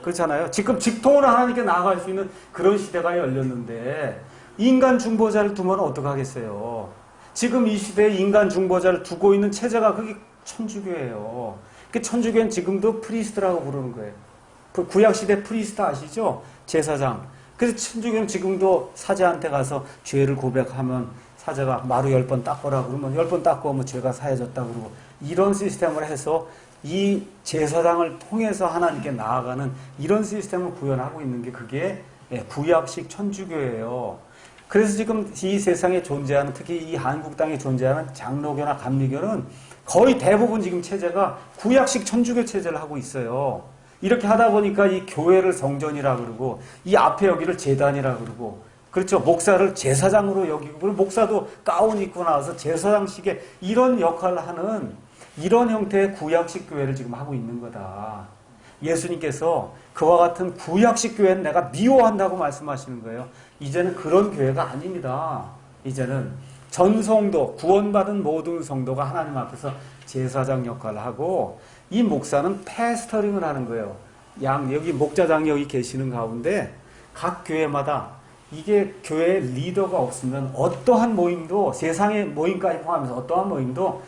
그렇잖아요. 지금 직통으로 하나님께 나아갈 수 있는 그런 시대가 열렸는데 인간 중보자를 두면 어떡하겠어요? 지금 이 시대에 인간 중보자를 두고 있는 체제가 그게 천주교예요. 그 천주교는 지금도 프리스트라고 부르는 거예요. 구약시대 프리스트 아시죠? 제사장. 그래서 천주교는 지금도 사제한테 가서 죄를 고백하면 사제가 마루 10번 닦으라 그러면 10번 닦고 오면 죄가 사해졌다 그러고, 이런 시스템을 해서 이 제사장을 통해서 하나님께 나아가는 이런 시스템을 구현하고 있는 게 그게 구약식 천주교예요. 그래서 지금 이 세상에 존재하는, 특히 이 한국 땅에 존재하는 장로교나 감리교는 거의 대부분 지금 체제가 구약식 천주교 체제를 하고 있어요. 이렇게 하다 보니까 이 교회를 성전이라 그러고 이 앞에 여기를 제단이라 그러고, 그렇죠. 목사를 제사장으로 여기고, 그리고 목사도 가운 입고 나와서 제사장식의 이런 역할을 하는 이런 형태의 구약식 교회를 지금 하고 있는 거다. 예수님께서 그와 같은 구약식 교회는 내가 미워한다고 말씀하시는 거예요. 이제는 그런 교회가 아닙니다. 이제는 전성도, 구원받은 모든 성도가 하나님 앞에서 제사장 역할을 하고, 이 목사는 패스터링을 하는 거예요. 여기 목자장이 여기 계시는 가운데 각 교회마다 이게 교회 리더가 없으면 어떠한 모임도, 세상의 모임까지 포함해서 어떠한 모임도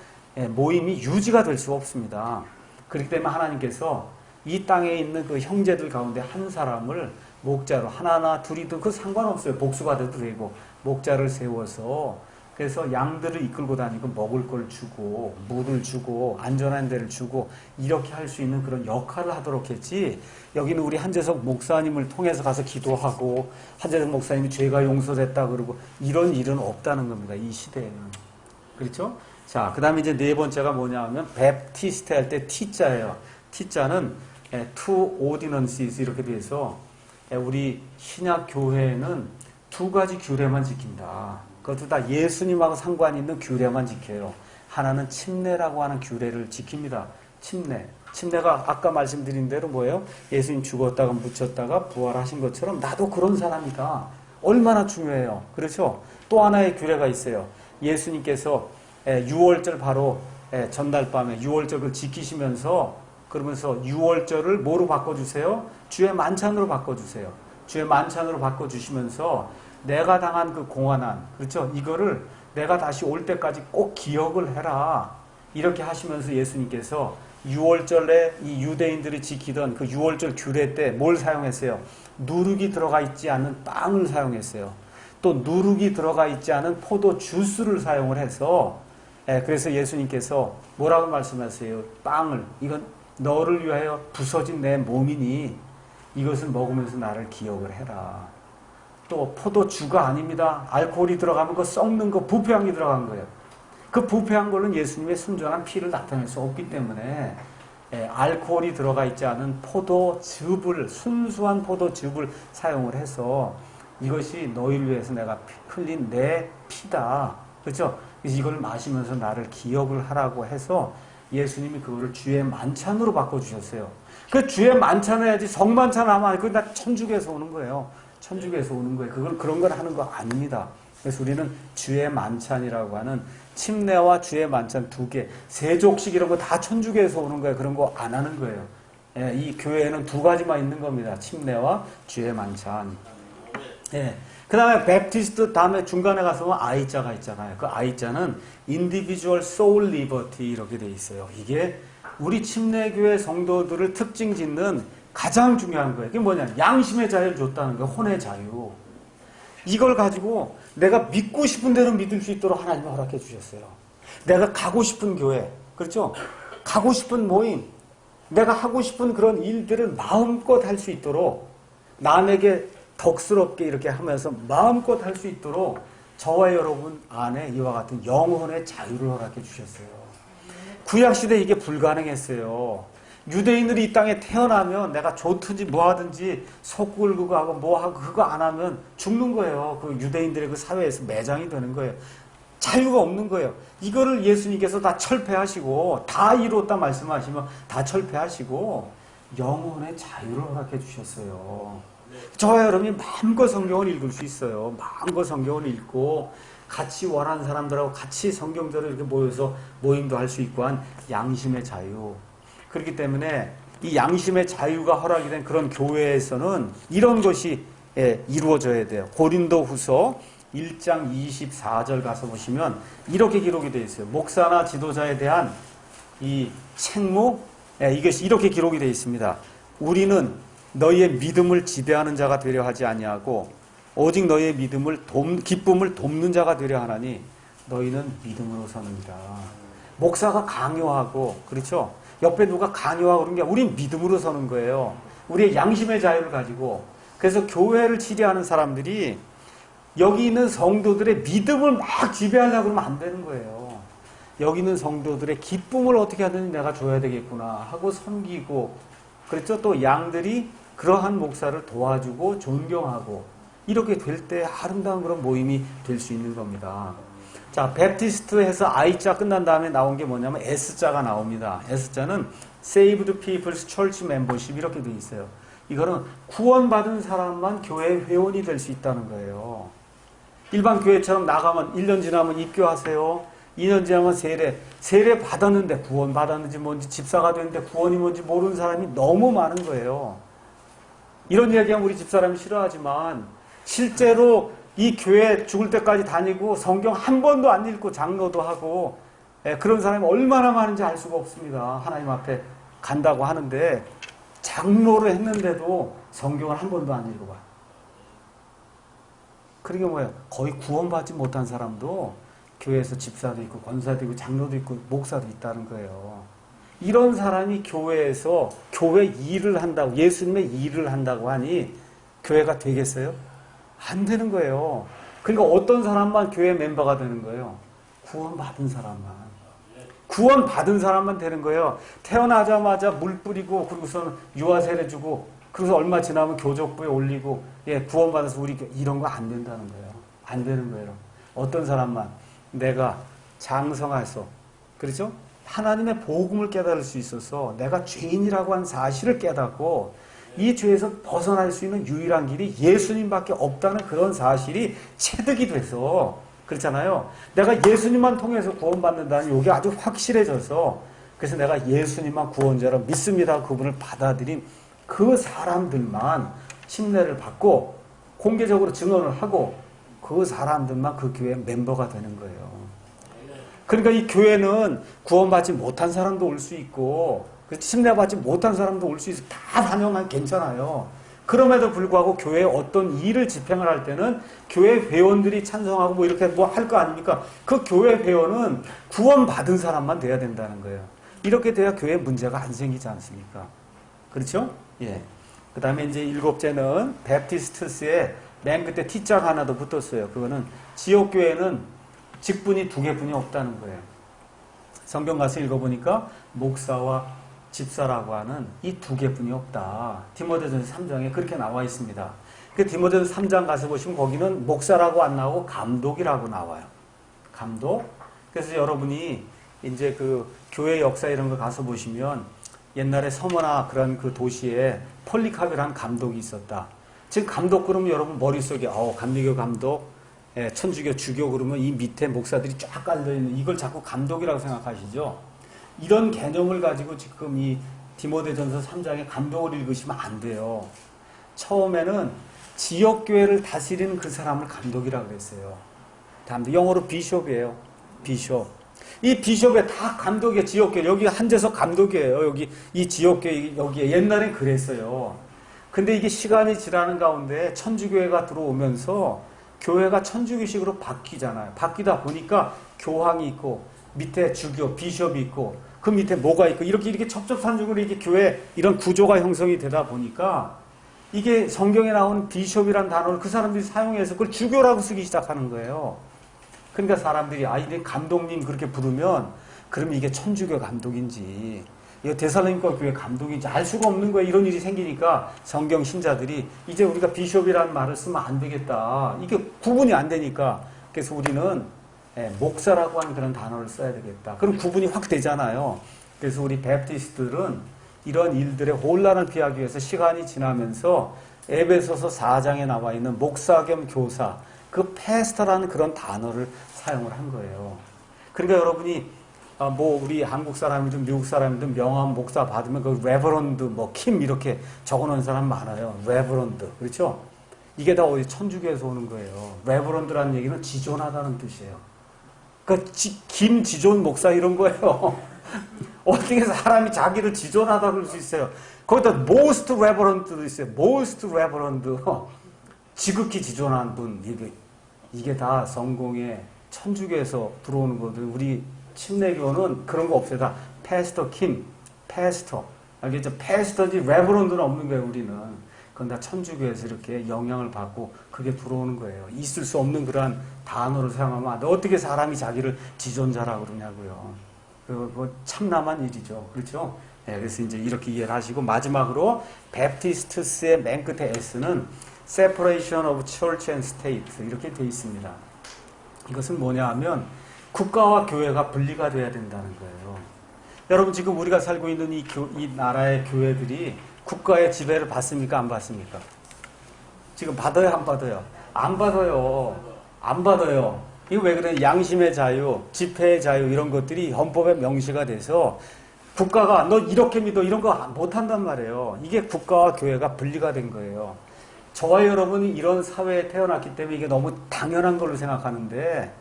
모임이 유지가 될 수가 없습니다. 그렇기 때문에 하나님께서 이 땅에 있는 그 형제들 가운데 한 사람을 목자로, 하나나 둘이든 그 상관없어요. 복수받아도 되고 목자를 세워서, 그래서 양들을 이끌고 다니고 먹을 걸 주고 물을 주고 안전한 데를 주고 이렇게 할 수 있는 그런 역할을 하도록 했지, 여기는 우리 한재석 목사님을 통해서 가서 기도하고 한재석 목사님이 죄가 용서됐다 그러고 이런 일은 없다는 겁니다. 이 시대에는. 그렇죠? 자, 그 다음에 이제 네 번째가 뭐냐 하면 베프티스트 할 때 T자예요. T자는 two ordinances 이렇게 돼서 우리 신약 교회는 두 가지 규례만 지킨다. 그것도 다 예수님하고 상관 있는 규례만 지켜요. 하나는 침례라고 하는 규례를 지킵니다. 침례. 침례가 아까 말씀드린 대로 뭐예요? 예수님 죽었다가 묻혔다가 부활하신 것처럼 나도 그런 사람이다. 얼마나 중요해요. 그렇죠? 또 하나의 규례가 있어요. 예수님께서 6월절 바로 전날 밤에 6월절을 지키시면서 그러면서 6월절을 뭐로 바꿔주세요? 주의 만찬으로 바꿔주세요. 주의 만찬으로 바꿔주시면서 내가 당한 그 공환난, 그렇죠? 이거를 내가 다시 올 때까지 꼭 기억을 해라. 이렇게 하시면서 예수님께서 6월절에 이 유대인들이 지키던 그 6월절 규례 때 뭘 사용했어요? 누룩이 들어가 있지 않은 빵을 사용했어요. 또 누룩이 들어가 있지 않은 포도 주스를 사용을 해서 그래서 예수님께서 뭐라고 말씀하세요? 빵을, 이건 너를 위하여 부서진 내 몸이니 이것을 먹으면서 나를 기억을 해라. 또 포도주가 아닙니다. 알코올이 들어가면 그 썩는 거, 부패향이 들어간 거예요. 그 부패한 걸로는 예수님의 순전한 피를 나타낼 수 없기 때문에 알코올이 들어가 있지 않은 포도즙을, 순수한 포도즙을 사용을 해서 이것이 너희를 위해서 내가 흘린 내 피다. 그렇죠? 그래서 이걸 마시면서 나를 기억을 하라고 해서 예수님이 그거를 주의 만찬으로 바꿔주셨어요. 그 주의 만찬 해야지 성만찬 하면 그건 다 천주교에서 오는 거예요. 천주교에서 오는 거예요. 그걸 그런 걸 하는 거 아닙니다. 그래서 우리는 주의 만찬이라고 하는 침례와 주의 만찬 두 개, 세족식 이런 거 다 천주교에서 오는 거예요. 그런 거 안 하는 거예요. 이 교회에는 두 가지만 있는 겁니다. 침례와 주의 만찬. 그 다음에 베프티스트 다음에 중간에 가서 보면 I자가 있잖아요. 그 I자는 Individual Soul Liberty 이렇게 돼 있어요. 이게 우리 침례교회 성도들을 특징 짓는 가장 중요한 거예요. 그게 뭐냐? 양심의 자유를 줬다는 거예요. 혼의 자유. 이걸 가지고 내가 믿고 싶은 대로 믿을 수 있도록 하나님이 허락해 주셨어요. 내가 가고 싶은 교회, 그렇죠? 가고 싶은 모임, 내가 하고 싶은 그런 일들을 마음껏 할 수 있도록 남에게 덕스럽게 이렇게 하면서 마음껏 할 수 있도록 저와 여러분 안에 이와 같은 영혼의 자유를 허락해 주셨어요. 구약시대에 이게 불가능했어요. 유대인들이 이 땅에 태어나면 내가 좋든지 뭐하든지 속 긁고 하고 뭐하고 그거 안 하면 죽는 거예요. 그 유대인들의 그 사회에서 매장이 되는 거예요. 자유가 없는 거예요. 이거를 예수님께서 다 철폐하시고 다 이뤘다 말씀하시면 다 철폐하시고 영혼의 자유를 허락해 주셨어요. 저와 여러분이 마음껏 성경을 읽을 수 있어요. 마음껏 성경을 읽고 같이 원하는 사람들하고 같이 성경대로 이렇게 모여서 모임도 할 수 있고 한 양심의 자유. 그렇기 때문에 이 양심의 자유가 허락이 된 그런 교회에서는 이런 것이 이루어져야 돼요. 고린도 후서 1장 24절 가서 보시면 이렇게 기록이 되어 있어요. 목사나 지도자에 대한 이 책무, 이것이 이렇게 기록이 되어 있습니다. 우리는 너희의 믿음을 지배하는 자가 되려 하지 아니하고 오직 너희의 기쁨을 돕는 자가 되려 하나니 너희는 믿음으로 서는이라. 목사가 강요하고, 그렇죠? 옆에 누가 강요하고 그런 게 우린 믿음으로 서는 거예요. 우리의 양심의 자유를 가지고. 그래서 교회를 치리하는 사람들이 여기 있는 성도들의 믿음을 막 지배하려고 그러면 안 되는 거예요. 여기 있는 성도들의 기쁨을 어떻게 하든지 내가 줘야 되겠구나 하고 섬기고, 그렇죠? 또 양들이 그러한 목사를 도와주고 존경하고 이렇게 될 때 아름다운 그런 모임이 될 수 있는 겁니다. 자, 베프티스트에서 I자 끝난 다음에 나온 게 뭐냐면 S자가 나옵니다. S자는 Saved People's Church Membership 이렇게 되어 있어요. 이거는 구원받은 사람만 교회 회원이 될 수 있다는 거예요. 일반 교회처럼 나가면 1년 지나면 입교하세요. 2년 지나면 세례 받았는데 구원 받았는지 뭔지 집사가 됐는데 구원이 뭔지 모르는 사람이 너무 많은 거예요. 이런 얘기하면 우리 집사람이 싫어하지만 실제로 이 교회 죽을 때까지 다니고 성경 한 번도 안 읽고 장로도 하고 그런 사람이 얼마나 많은지 알 수가 없습니다. 하나님 앞에 간다고 하는데 장로를 했는데도 성경을 한 번도 안 읽어봐요. 그게 뭐예요? 거의 구원받지 못한 사람도 교회에서 집사도 있고 권사도 있고 장로도 있고 목사도 있다는 거예요. 이런 사람이 교회에서 교회 일을 한다고, 예수님의 일을 한다고 하니 교회가 되겠어요? 안 되는 거예요. 그러니까 어떤 사람만 교회 멤버가 되는 거예요? 구원받은 사람만. 구원받은 사람만 되는 거예요. 태어나자마자 물 뿌리고 그러고서 유아 세례 주고 그래서 얼마 지나면 교족부에 올리고 구원받아서 우리 이런 거 안 된다는 거예요. 안 되는 거예요. 어떤 사람만 내가 장성해서, 그렇죠? 하나님의 복음을 깨달을 수 있어서 내가 죄인이라고 한 사실을 깨닫고 이 죄에서 벗어날 수 있는 유일한 길이 예수님밖에 없다는 그런 사실이 체득이 돼서 그렇잖아요. 내가 예수님만 통해서 구원받는다는 이게 아주 확실해져서 그래서 내가 예수님만 구원자로 믿습니다. 그분을 받아들인 그 사람들만 침례를 받고 공개적으로 증언을 하고 그 사람들만 그 교회 멤버가 되는 거예요. 그러니까 이 교회는 구원받지 못한 사람도 올 수 있고 침례받지 못한 사람도 올 수 있어. 다 다녀만 괜찮아요. 그럼에도 불구하고 교회에 어떤 일을 집행을 할 때는 교회 회원들이 찬성하고 뭐 이렇게 뭐 할 거 아닙니까? 그 교회 회원은 구원받은 사람만 돼야 된다는 거예요. 이렇게 돼야 교회에 문제가 안 생기지 않습니까? 그렇죠? 예. 그 다음에 이제 일곱째는 베프티스트스에 맨 끝에 T자가 하나 더 붙었어요. 그거는 지역교회는 직분이 두 개뿐이 없다는 거예요. 성경 가서 읽어보니까 목사와 집사라고 하는 이 두 개뿐이 없다. 디모데전서 3장에 그렇게 나와 있습니다. 그 디모데전서 3장 가서 보시면 거기는 목사라고 안 나오고 감독이라고 나와요. 감독. 그래서 여러분이 이제 그 교회 역사 이런 거 가서 보시면 옛날에 서머나 그런 그 도시에 폴리카베라는 감독이 있었다. 지금 감독 그러면 여러분 머릿속에 감리교 감독, 천주교 주교 그러면 이 밑에 목사들이 쫙 깔려있는 이걸 자꾸 감독이라고 생각하시죠? 이런 개념을 가지고 지금 이 디모데전서 3장의 감독을 읽으시면 안 돼요. 처음에는 지역교회를 다스리는 그 사람을 감독이라고 그랬어요. 영어로 비숍이에요. 비숍. 이 비숍에 다 감독이에요. 지역교회. 여기 한재석 감독이에요. 여기 이 지역교회 여기에. 옛날엔 그랬어요. 근데 이게 시간이 지나는 가운데 천주교회가 들어오면서 교회가 천주교식으로 바뀌잖아요. 바뀌다 보니까 교황이 있고 밑에 주교, 비숍이 있고 그 밑에 뭐가 있고 이렇게 첩첩산중으로 이게 교회 이런 구조가 형성이 되다 보니까 이게 성경에 나오는 비숍이라는 단어를 그 사람들이 사용해서 그걸 주교라고 쓰기 시작하는 거예요. 그러니까 사람들이 이제 감독님 그렇게 부르면 그럼 이게 천주교 감독인지 이거 데살로니가 교회 감독인지 알 수가 없는 거예요. 이런 일이 생기니까 성경 신자들이 이제 우리가 비숍이라는 말을 쓰면 안 되겠다. 이게 구분이 안 되니까 그래서 우리는 목사라고 하는 그런 단어를 써야 되겠다. 그럼 구분이 확 되잖아요. 그래서 우리 베프티스트들은 이런 일들의 혼란을 피하기 위해서 시간이 지나면서 에베소서 4장에 나와 있는 목사 겸 교사 그 패스터라는 그런 단어를 사용을 한 거예요. 그러니까 여러분이 뭐 우리 한국 사람이든 미국 사람이든 명함 목사 받으면 그 레버런드 뭐 킴 이렇게 적어놓은 사람 많아요. 레버런드 그렇죠? 이게 다 어디 천주교에서 오는 거예요. 레버런드라는 얘기는 지존하다는 뜻이에요. 그러니까 김지존 목사 이런 거예요. 어떻게 사람이 자기를 지존하다 그럴 수 있어요. 거기다 most reverend도 있어요. most reverend 지극히 지존한 분 이게 다 성공의 천주교에서 들어오는 거들. 우리 침례교는 그런 거 없어요. 다 패스터 킴, 패스터. 알겠죠? 패스터지 레버런드는 없는 거예요. 우리는. 그건 다 천주교에서 이렇게 영향을 받고 그게 들어오는 거예요. 있을 수 없는 그러한 단어를 사용하면 안 돼. 어떻게 사람이 자기를 지존자라고 그러냐고요. 그거 참남한 일이죠. 그렇죠? 네, 그래서 이제 이렇게 이해를 하시고 마지막으로 베프티스트스의 맨 끝에 S는 separation of church and state 이렇게 되어 있습니다. 이것은 뭐냐 하면 국가와 교회가 분리가 돼야 된다는 거예요. 여러분 지금 우리가 살고 있는 이 나라의 교회들이 국가의 지배를 받습니까? 안 받습니까? 지금 받아요? 안 받아요? 안 받아요. 안 받아요. 이거 왜 그래? 양심의 자유, 집회의 자유 이런 것들이 헌법에 명시가 돼서 국가가 너 이렇게 믿어 이런 거 못한단 말이에요. 이게 국가와 교회가 분리가 된 거예요. 저와 여러분이 이런 사회에 태어났기 때문에 이게 너무 당연한 걸로 생각하는데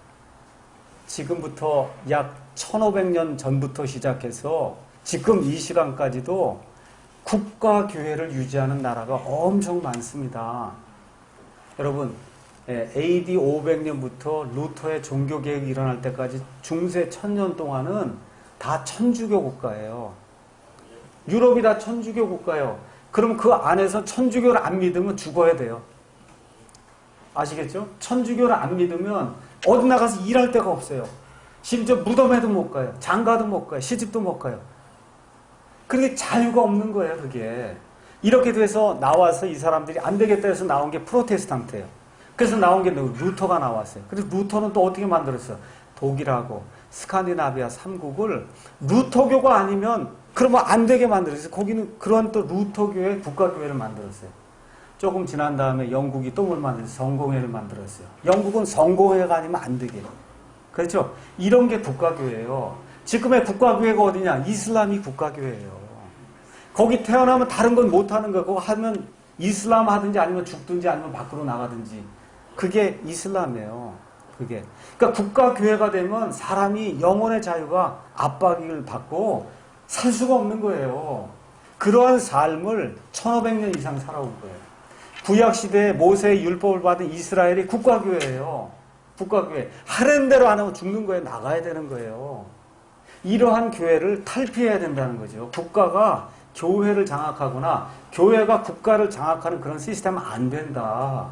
지금부터 약 1500년 전부터 시작해서 지금 이 시간까지도 국가 교회를 유지하는 나라가 엄청 많습니다. 여러분 AD 500년부터 루터의 종교개혁이 일어날 때까지 중세 1000년 동안은 다 천주교 국가예요. 유럽이 다 천주교 국가예요. 그럼 그 안에서 천주교를 안 믿으면 죽어야 돼요. 아시겠죠? 천주교를 안 믿으면 어디 나가서 일할 데가 없어요. 심지어 무덤에도 못 가요. 장가도 못 가요. 시집도 못 가요. 그게 자유가 없는 거예요. 그게. 이렇게 돼서 나와서 이 사람들이 안 되겠다 해서 나온 게 프로테스탄트예요. 그래서 나온 게 루터가 나왔어요. 그래서 루터는 또 어떻게 만들었어요? 독일하고 스칸디나비아 3국을 루터교가 아니면 그러면 안 되게 만들었어요. 거기는 그런 또 루터교의 국가교회를 만들었어요. 조금 지난 다음에 영국이 또 뭘 만들었어요? 성공회를 만들었어요. 영국은 성공회가 아니면 안 되게. 그렇죠? 이런 게 국가교회예요. 지금의 국가교회가 어디냐? 이슬람이 국가교회예요. 거기 태어나면 다른 건 못하는 거고 하면 이슬람 하든지 아니면 죽든지 아니면 밖으로 나가든지 그게 이슬람이에요. 그게. 그러니까 국가교회가 되면 사람이 영혼의 자유가 압박을 받고 살 수가 없는 거예요. 그러한 삶을 1500년 이상 살아온 거예요. 구약시대에 모세의 율법을 받은 이스라엘이 국가교회예요. 국가교회. 하는 대로 안 하면 죽는 거예요. 나가야 되는 거예요. 이러한 교회를 탈피해야 된다는 거죠. 국가가 교회를 장악하거나 교회가 국가를 장악하는 그런 시스템은 안 된다.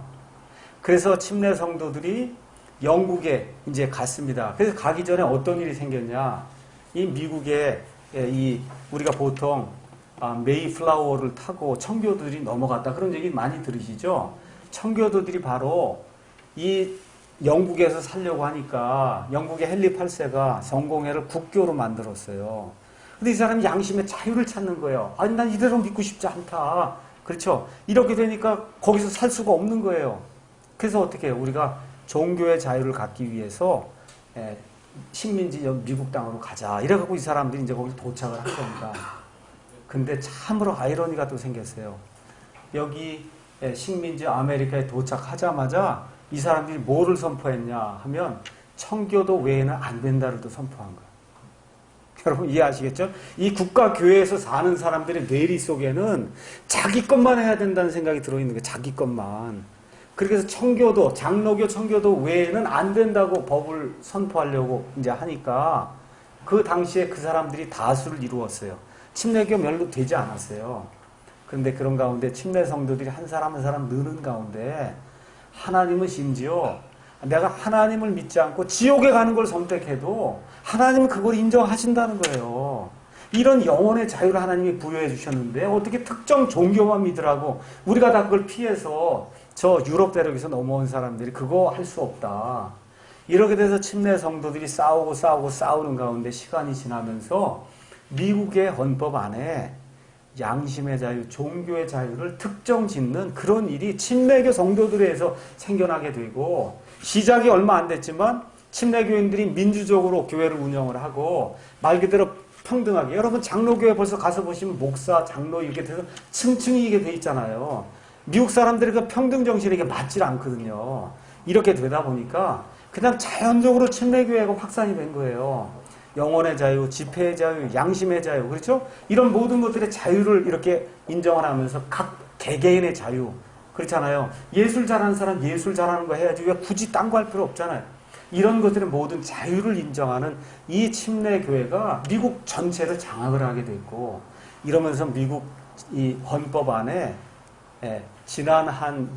그래서 침례 성도들이 영국에 이제 갔습니다. 그래서 가기 전에 어떤 일이 생겼냐. 이 미국에 우리가 보통 메이플라워를 타고 청교도들이 넘어갔다. 그런 얘기 많이 들으시죠? 청교도들이 바로 이 영국에서 살려고 하니까 영국의 헨리 8세가 성공회를 국교로 만들었어요. 근데 이 사람이 양심의 자유를 찾는 거예요. 아니, 난 이대로 믿고 싶지 않다. 그렇죠? 이렇게 되니까 거기서 살 수가 없는 거예요. 그래서 어떻게 해요? 우리가 종교의 자유를 갖기 위해서 식민지 미국 땅으로 가자. 이래갖고 이 사람들이 이제 거기 도착을 한 겁니다. 근데 참으로 아이러니가 또 생겼어요. 여기 식민지 아메리카에 도착하자마자 이 사람들이 뭐를 선포했냐 하면 청교도 외에는 안 된다를 또 선포한 거예요. 여러분 이해하시겠죠? 이 국가교회에서 사는 사람들의 뇌리 속에는 자기 것만 해야 된다는 생각이 들어있는 거예요. 자기 것만. 그렇게 해서 청교도, 장로교, 청교도 외에는 안 된다고 법을 선포하려고 이제 하니까 그 당시에 그 사람들이 다수를 이루었어요. 침례교 별로 되지 않았어요. 그런데 그런 가운데 침례 성도들이 한 사람 한 사람 느는 가운데 하나님은 심지어 내가 하나님을 믿지 않고 지옥에 가는 걸 선택해도 하나님은 그걸 인정하신다는 거예요. 이런 영혼의 자유를 하나님이 부여해 주셨는데 어떻게 특정 종교만 믿으라고 우리가 다 그걸 피해서 저 유럽 대륙에서 넘어온 사람들이 그거 할 수 없다. 이렇게 돼서 침례 성도들이 싸우는 가운데 시간이 지나면서 미국의 헌법 안에 양심의 자유, 종교의 자유를 특정 짓는 그런 일이 침례교 성도들에 의해서 생겨나게 되고 시작이 얼마 안 됐지만 침례교인들이 민주적으로 교회를 운영을 하고 말 그대로 평등하게 여러분 장로교회 벌써 가서 보시면 목사, 장로 이렇게 돼서 층층이 이게 돼 있잖아요. 미국 사람들이 그 평등 정신에 맞질 않거든요. 이렇게 되다 보니까 그냥 자연적으로 침례교회가 확산이 된 거예요. 영혼의 자유, 집회의 자유, 양심의 자유, 그렇죠? 이런 모든 것들의 자유를 이렇게 인정을 하면서 각 개개인의 자유, 그렇잖아요. 예술 잘하는 사람 예술 잘하는 거 해야지 왜 굳이 딴 거 할 필요 없잖아요. 이런 것들의 모든 자유를 인정하는 이 침례교회가 미국 전체를 장악을 하게 됐고 이러면서 미국 이 헌법 안에 지난 한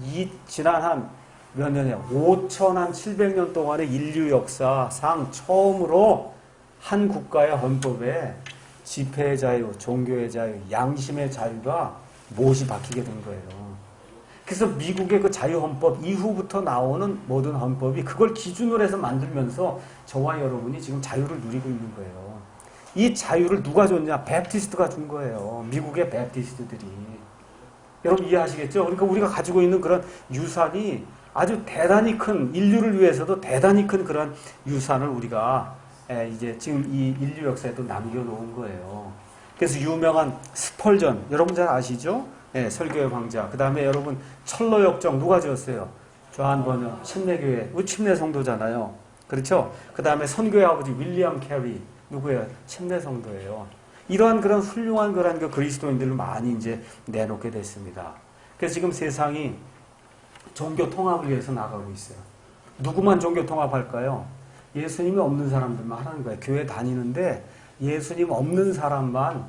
몇 년이야? 5,700년 동안의 인류 역사상 처음으로 한 국가의 헌법에 집회의 자유, 종교의 자유, 양심의 자유가 못이 박히게 된 거예요. 그래서 미국의 그 자유헌법 이후부터 나오는 모든 헌법이 그걸 기준으로 해서 만들면서 저와 여러분이 지금 자유를 누리고 있는 거예요. 이 자유를 누가 줬냐? 베프티스트가 준 거예요. 미국의 베프티스트들이. 여러분 이해하시겠죠? 그러니까 우리가 가지고 있는 그런 유산이 아주 대단히 큰, 인류를 위해서도 대단히 큰 그런 유산을 우리가 이제 지금 이 인류 역사에도 남겨놓은 거예요. 그래서 유명한 스펄전, 여러분 잘 아시죠? 설교의 황자. 그 다음에 여러분 철로역정 누가 지었어요? 조한 버너, 침례교회, 침례 성도잖아요. 그렇죠? 그 다음에 선교의 아버지 윌리엄 캐리, 누구예요? 침례 성도예요. 이러한 그런 훌륭한 그런 그 그리스도인들을 많이 이제 내놓게 됐습니다. 그래서 지금 세상이 종교 통합을 위해서 나가고 있어요. 누구만 종교 통합할까요? 예수님이 없는 사람들만 하는 거예요. 교회 다니는데 예수님 없는 사람만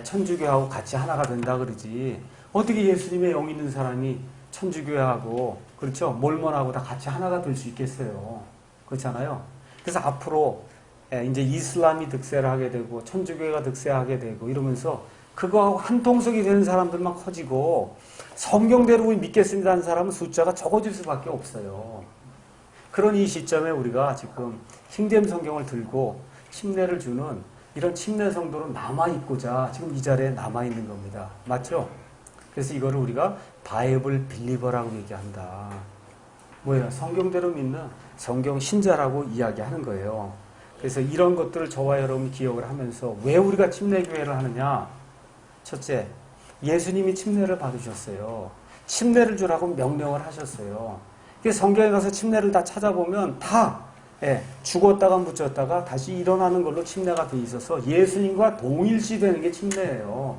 천주교하고 같이 하나가 된다 그러지. 어떻게 예수님의 영 있는 사람이 천주교하고 그렇죠? 몰몬하고 다 같이 하나가 될 수 있겠어요. 그렇잖아요. 그래서 앞으로 이제 이슬람이 득세를 하게 되고 천주교가 득세하게 되고 이러면서 그거하고 한 통속이 되는 사람들만 커지고 성경대로 믿겠습니다 하는 사람은 숫자가 적어질 수밖에 없어요. 그런 이 시점에 우리가 지금 킹잼 성경을 들고 침례를 주는 이런 침례 성도로 남아있고자 지금 이 자리에 남아있는 겁니다. 맞죠? 그래서 이거를 우리가 바이블 빌리버라고 얘기한다. 뭐예요? 성경대로 믿는 성경 신자라고 이야기하는 거예요. 그래서 이런 것들을 저와 여러분이 기억을 하면서 왜 우리가 침례교회를 하느냐? 첫째, 예수님이 침례를 받으셨어요. 침례를 주라고 명령을 하셨어요. 성경에 가서 침례를 다 찾아보면 다 죽었다가 묻혔다가 다시 일어나는 걸로 침례가 돼 있어서 예수님과 동일시되는 게 침례예요.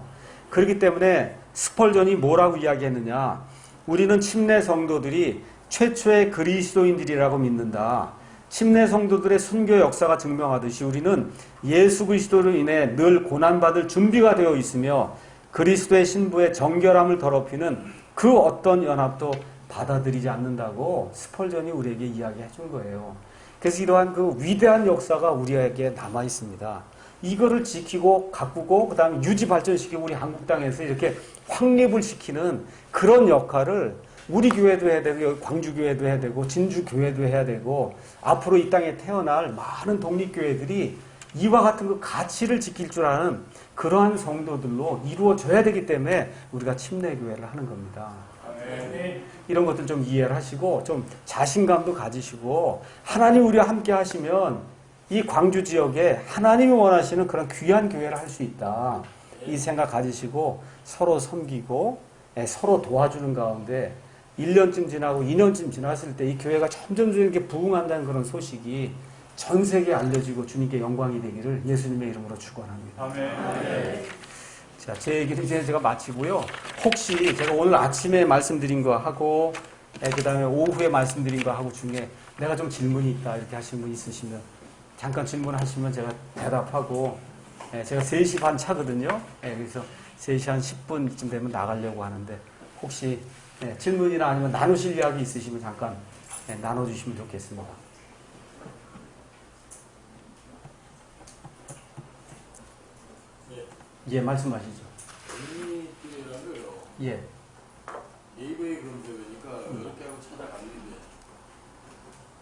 그렇기 때문에 스펄전이 뭐라고 이야기했느냐? 우리는 침례 성도들이 최초의 그리스도인들이라고 믿는다. 침례 성도들의 순교 역사가 증명하듯이 우리는 예수 그리스도로 인해 늘 고난받을 준비가 되어 있으며 그리스도의 신부의 정결함을 더럽히는 그 어떤 연합도 받아들이지 않는다고 스펄전이 우리에게 이야기해 준 거예요. 그래서 이러한 그 위대한 역사가 우리에게 남아 있습니다. 이거를 지키고 가꾸고 그다음에 유지 발전시키고 우리 한국 땅에서 이렇게 확립을 시키는 그런 역할을 우리 교회도 해야 되고 여기 광주 교회도 해야 되고 진주 교회도 해야 되고 앞으로 이 땅에 태어날 많은 독립교회들이 이와 같은 그 가치를 지킬 줄 아는 그러한 성도들로 이루어져야 되기 때문에 우리가 침례교회를 하는 겁니다. 이런 것들 좀 이해를 하시고 좀 자신감도 가지시고 하나님 우리와 함께 하시면 이 광주 지역에 하나님이 원하시는 그런 귀한 교회를 할 수 있다. 이 생각 가지시고 서로 섬기고 서로 도와주는 가운데 1년쯤 지나고 2년쯤 지났을 때 이 교회가 점점 이렇게 부흥한다는 그런 소식이 전 세계에 알려지고 주님께 영광이 되기를 예수님의 이름으로 축원합니다. 아멘. 자, 제 얘기를 이제 제가 마치고요. 혹시 제가 오늘 아침에 말씀드린 거 하고 그 다음에 오후에 말씀드린 거 하고 중에 내가 좀 질문이 있다 이렇게 하신 분 있으시면 잠깐 질문하시면 제가 대답하고 제가 3시 반 차거든요. 그래서 3시 한 10분쯤 되면 나가려고 하는데 혹시 질문이나 아니면 나누실 이야기 있으시면 잠깐 나눠주시면 좋겠습니다. 예, 말씀하시죠. 독립교회라고요. 예. 네이버에 그런 교회니까 이렇게 하고 찾아갔는데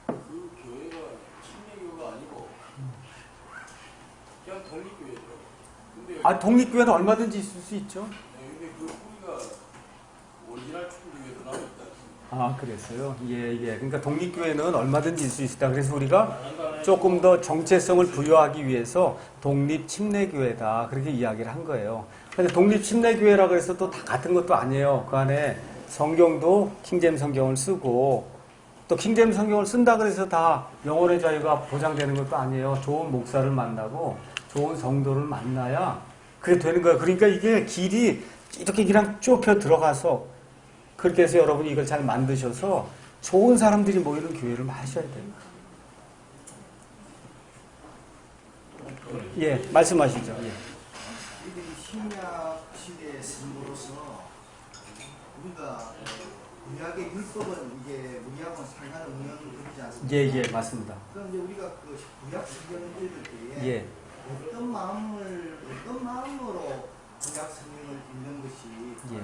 그 교회가 침례교가 아니고 그냥 독립교회더라고. 근데 독립교회는 얼마든지 있을 수 있죠. 근데 그 뿌리가 오리지널 충주교회도 남아있다. 그랬어요? 예. 그러니까 독립교회는 얼마든지 있을 수 있다. 그래서 우리가 조금 더 정체성을 부여하기 위해서 독립침례교회다. 그렇게 이야기를 한 거예요. 근데 독립침례교회라고 해서 또 다 같은 것도 아니에요. 그 안에 성경도 킹잼 성경을 쓰고 또 킹잼 성경을 쓴다 그래서 다 영혼의 자유가 보장되는 것도 아니에요. 좋은 목사를 만나고 좋은 성도를 만나야 그게 되는 거예요. 그러니까 이게 길이 이렇게 그냥 좁혀 들어가서 그렇게 해서 여러분이 이걸 잘 만드셔서 좋은 사람들이 모이는 교회를 하셔야 됩니다. 예, 말씀하시죠. 예. 이들이 신약 시대의 신부로서 우리가 구약의 율법은 이게 우리하고는 상관없는 의미지 않습니까? 예, 맞습니다. 그럼 이제 우리가 그 구약 성경을 읽을 때에 예. 어떤 마음으로 구약 성경을 읽는 것이 예.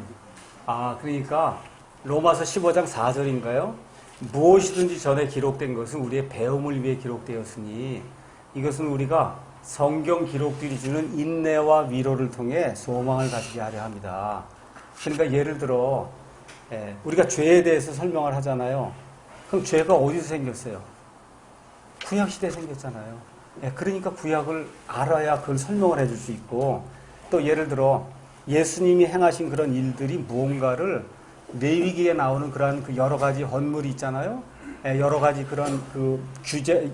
그러니까 로마서 15장 4절인가요? 무엇이든지 전에 기록된 것은 우리의 배움을 위해 기록되었으니 이것은 우리가 성경 기록들이 주는 인내와 위로를 통해 소망을 가지게 하려 합니다. 그러니까 예를 들어 우리가 죄에 대해서 설명을 하잖아요. 그럼 죄가 어디서 생겼어요? 구약시대에 생겼잖아요. 그러니까 구약을 알아야 그걸 설명을 해줄 수 있고 또 예를 들어 예수님이 행하신 그런 일들이 무언가를 레위기에 나오는 그런 그 여러 가지 헌물이 있잖아요. 여러 가지 그런 그 규제,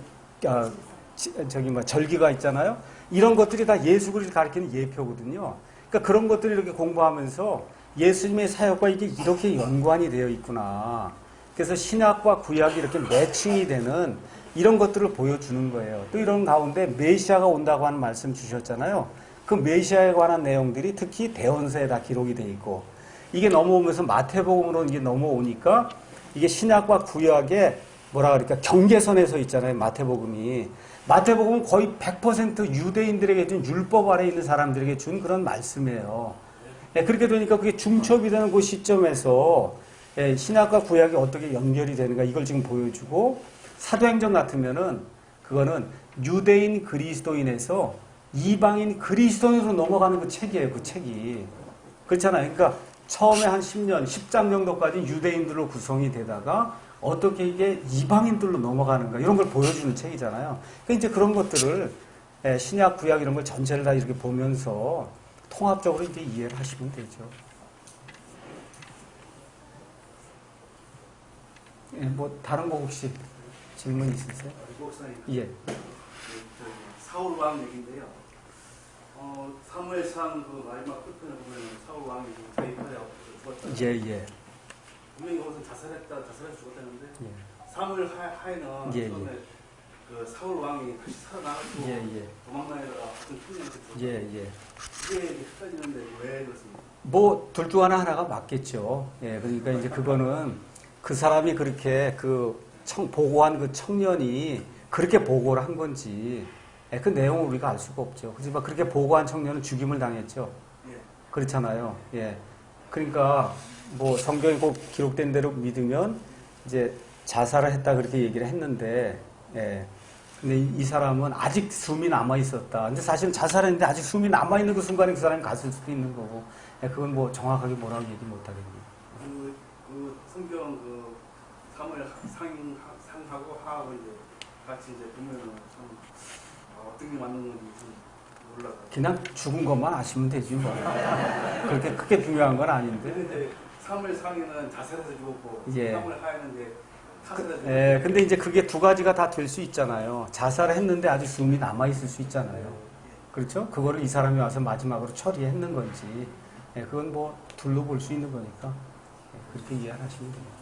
절기가 있잖아요. 이런 것들이 다 예수 그리스도를 가리키는 예표거든요. 그러니까 그런 것들을 이렇게 공부하면서 예수님의 사역과 이게 이렇게 연관이 되어 있구나. 그래서 신약과 구약이 이렇게 매칭이 되는 이런 것들을 보여주는 거예요. 또 이런 가운데 메시아가 온다고 하는 말씀 주셨잖아요. 그 메시아에 관한 내용들이 특히 대언서에 다 기록이 되어 있고 이게 넘어오면서 마태복음으로 이게 넘어오니까 이게 신약과 구약의 뭐라 그럴까 경계선에 서 있잖아요. 마태복음이. 마태복음은 거의 100% 유대인들에게 준 율법 아래 있는 사람들에게 준 그런 말씀이에요. 그렇게 되니까 그게 중첩이 되는 그 시점에서 신약과 구약이 어떻게 연결이 되는가 이걸 지금 보여주고 사도행전 같으면은 그거는 유대인 그리스도인에서 이방인 그리스도인으로 넘어가는 그 책이에요. 그 책이. 그렇잖아요. 그러니까 처음에 한 10년, 10장 정도까지 유대인들로 구성이 되다가 어떻게 이게 이방인들로 넘어가는가 이런 걸 보여주는 책이잖아요. 그러니까 이제 그런 것들을 신약, 구약 이런 걸 전체를 다 이렇게 보면서 통합적으로 이제 이해를 하시면 되죠. 예, 뭐 다른 거 혹시 질문 있으세요? 목사님, 예. 사울 왕 얘기인데요. 사무엘상 그 마지막 끝편에 보면 사울 왕이 대입하여 죽었다. 예, 예. 분명히 거기서 자살해서 죽었다는데 예. 사무엘 하에는 예, 처음에 그 사울 왕이 다시 살아나가지고 예, 예. 도망다니다가 어떤 청년한테 죽었다. 예, 예. 이게 헷갈리는데 왜 그렇습니까? 뭐, 둘 중 하나가 맞겠죠. 예, 그러니까 이제 그거는 그 사람이 그렇게 보고한 그 청년이 그렇게 보고를 한 건지, 예, 그 내용을 우리가 알 수가 없죠. 하지만 그렇게 보고한 청년은 죽임을 당했죠. 예. 그렇잖아요. 예. 그러니까 뭐 성경에 꼭 기록된 대로 믿으면 이제 자살을 했다 그렇게 얘기를 했는데, 예. 근데 이 사람은 아직 숨이 남아 있었다. 근데 사실은 자살했는데 아직 숨이 남아 있는 그 순간에 그 사람이 갔을 수도 있는 거고, 예, 그건 뭐 정확하게 뭐라고 얘기 못 하겠네요. 그 성경 그 사무엘 상하고 하하고 이제 같이 이제 보면은 참 어떤 게 맞는 건지 좀 몰라요. 그냥 죽은 것만 아시면 되지 뭐. 그렇게 크게 중요한 건 아닌데. 근데 이제 사무엘 상에는 자살해서 죽었고 예. 사무엘 하에는 이제 타살해서 죽었고. 예, 근데 이제 그게 두 가지가 다 될 수 있잖아요. 자살을 했는데 아직 숨이 남아 있을 수 있잖아요. 그렇죠? 그거를 이 사람이 와서 마지막으로 처리했는 건지, 예, 그건 뭐 둘로 볼 수 있는 거니까, 예, 그렇게 이해하시면 됩니다.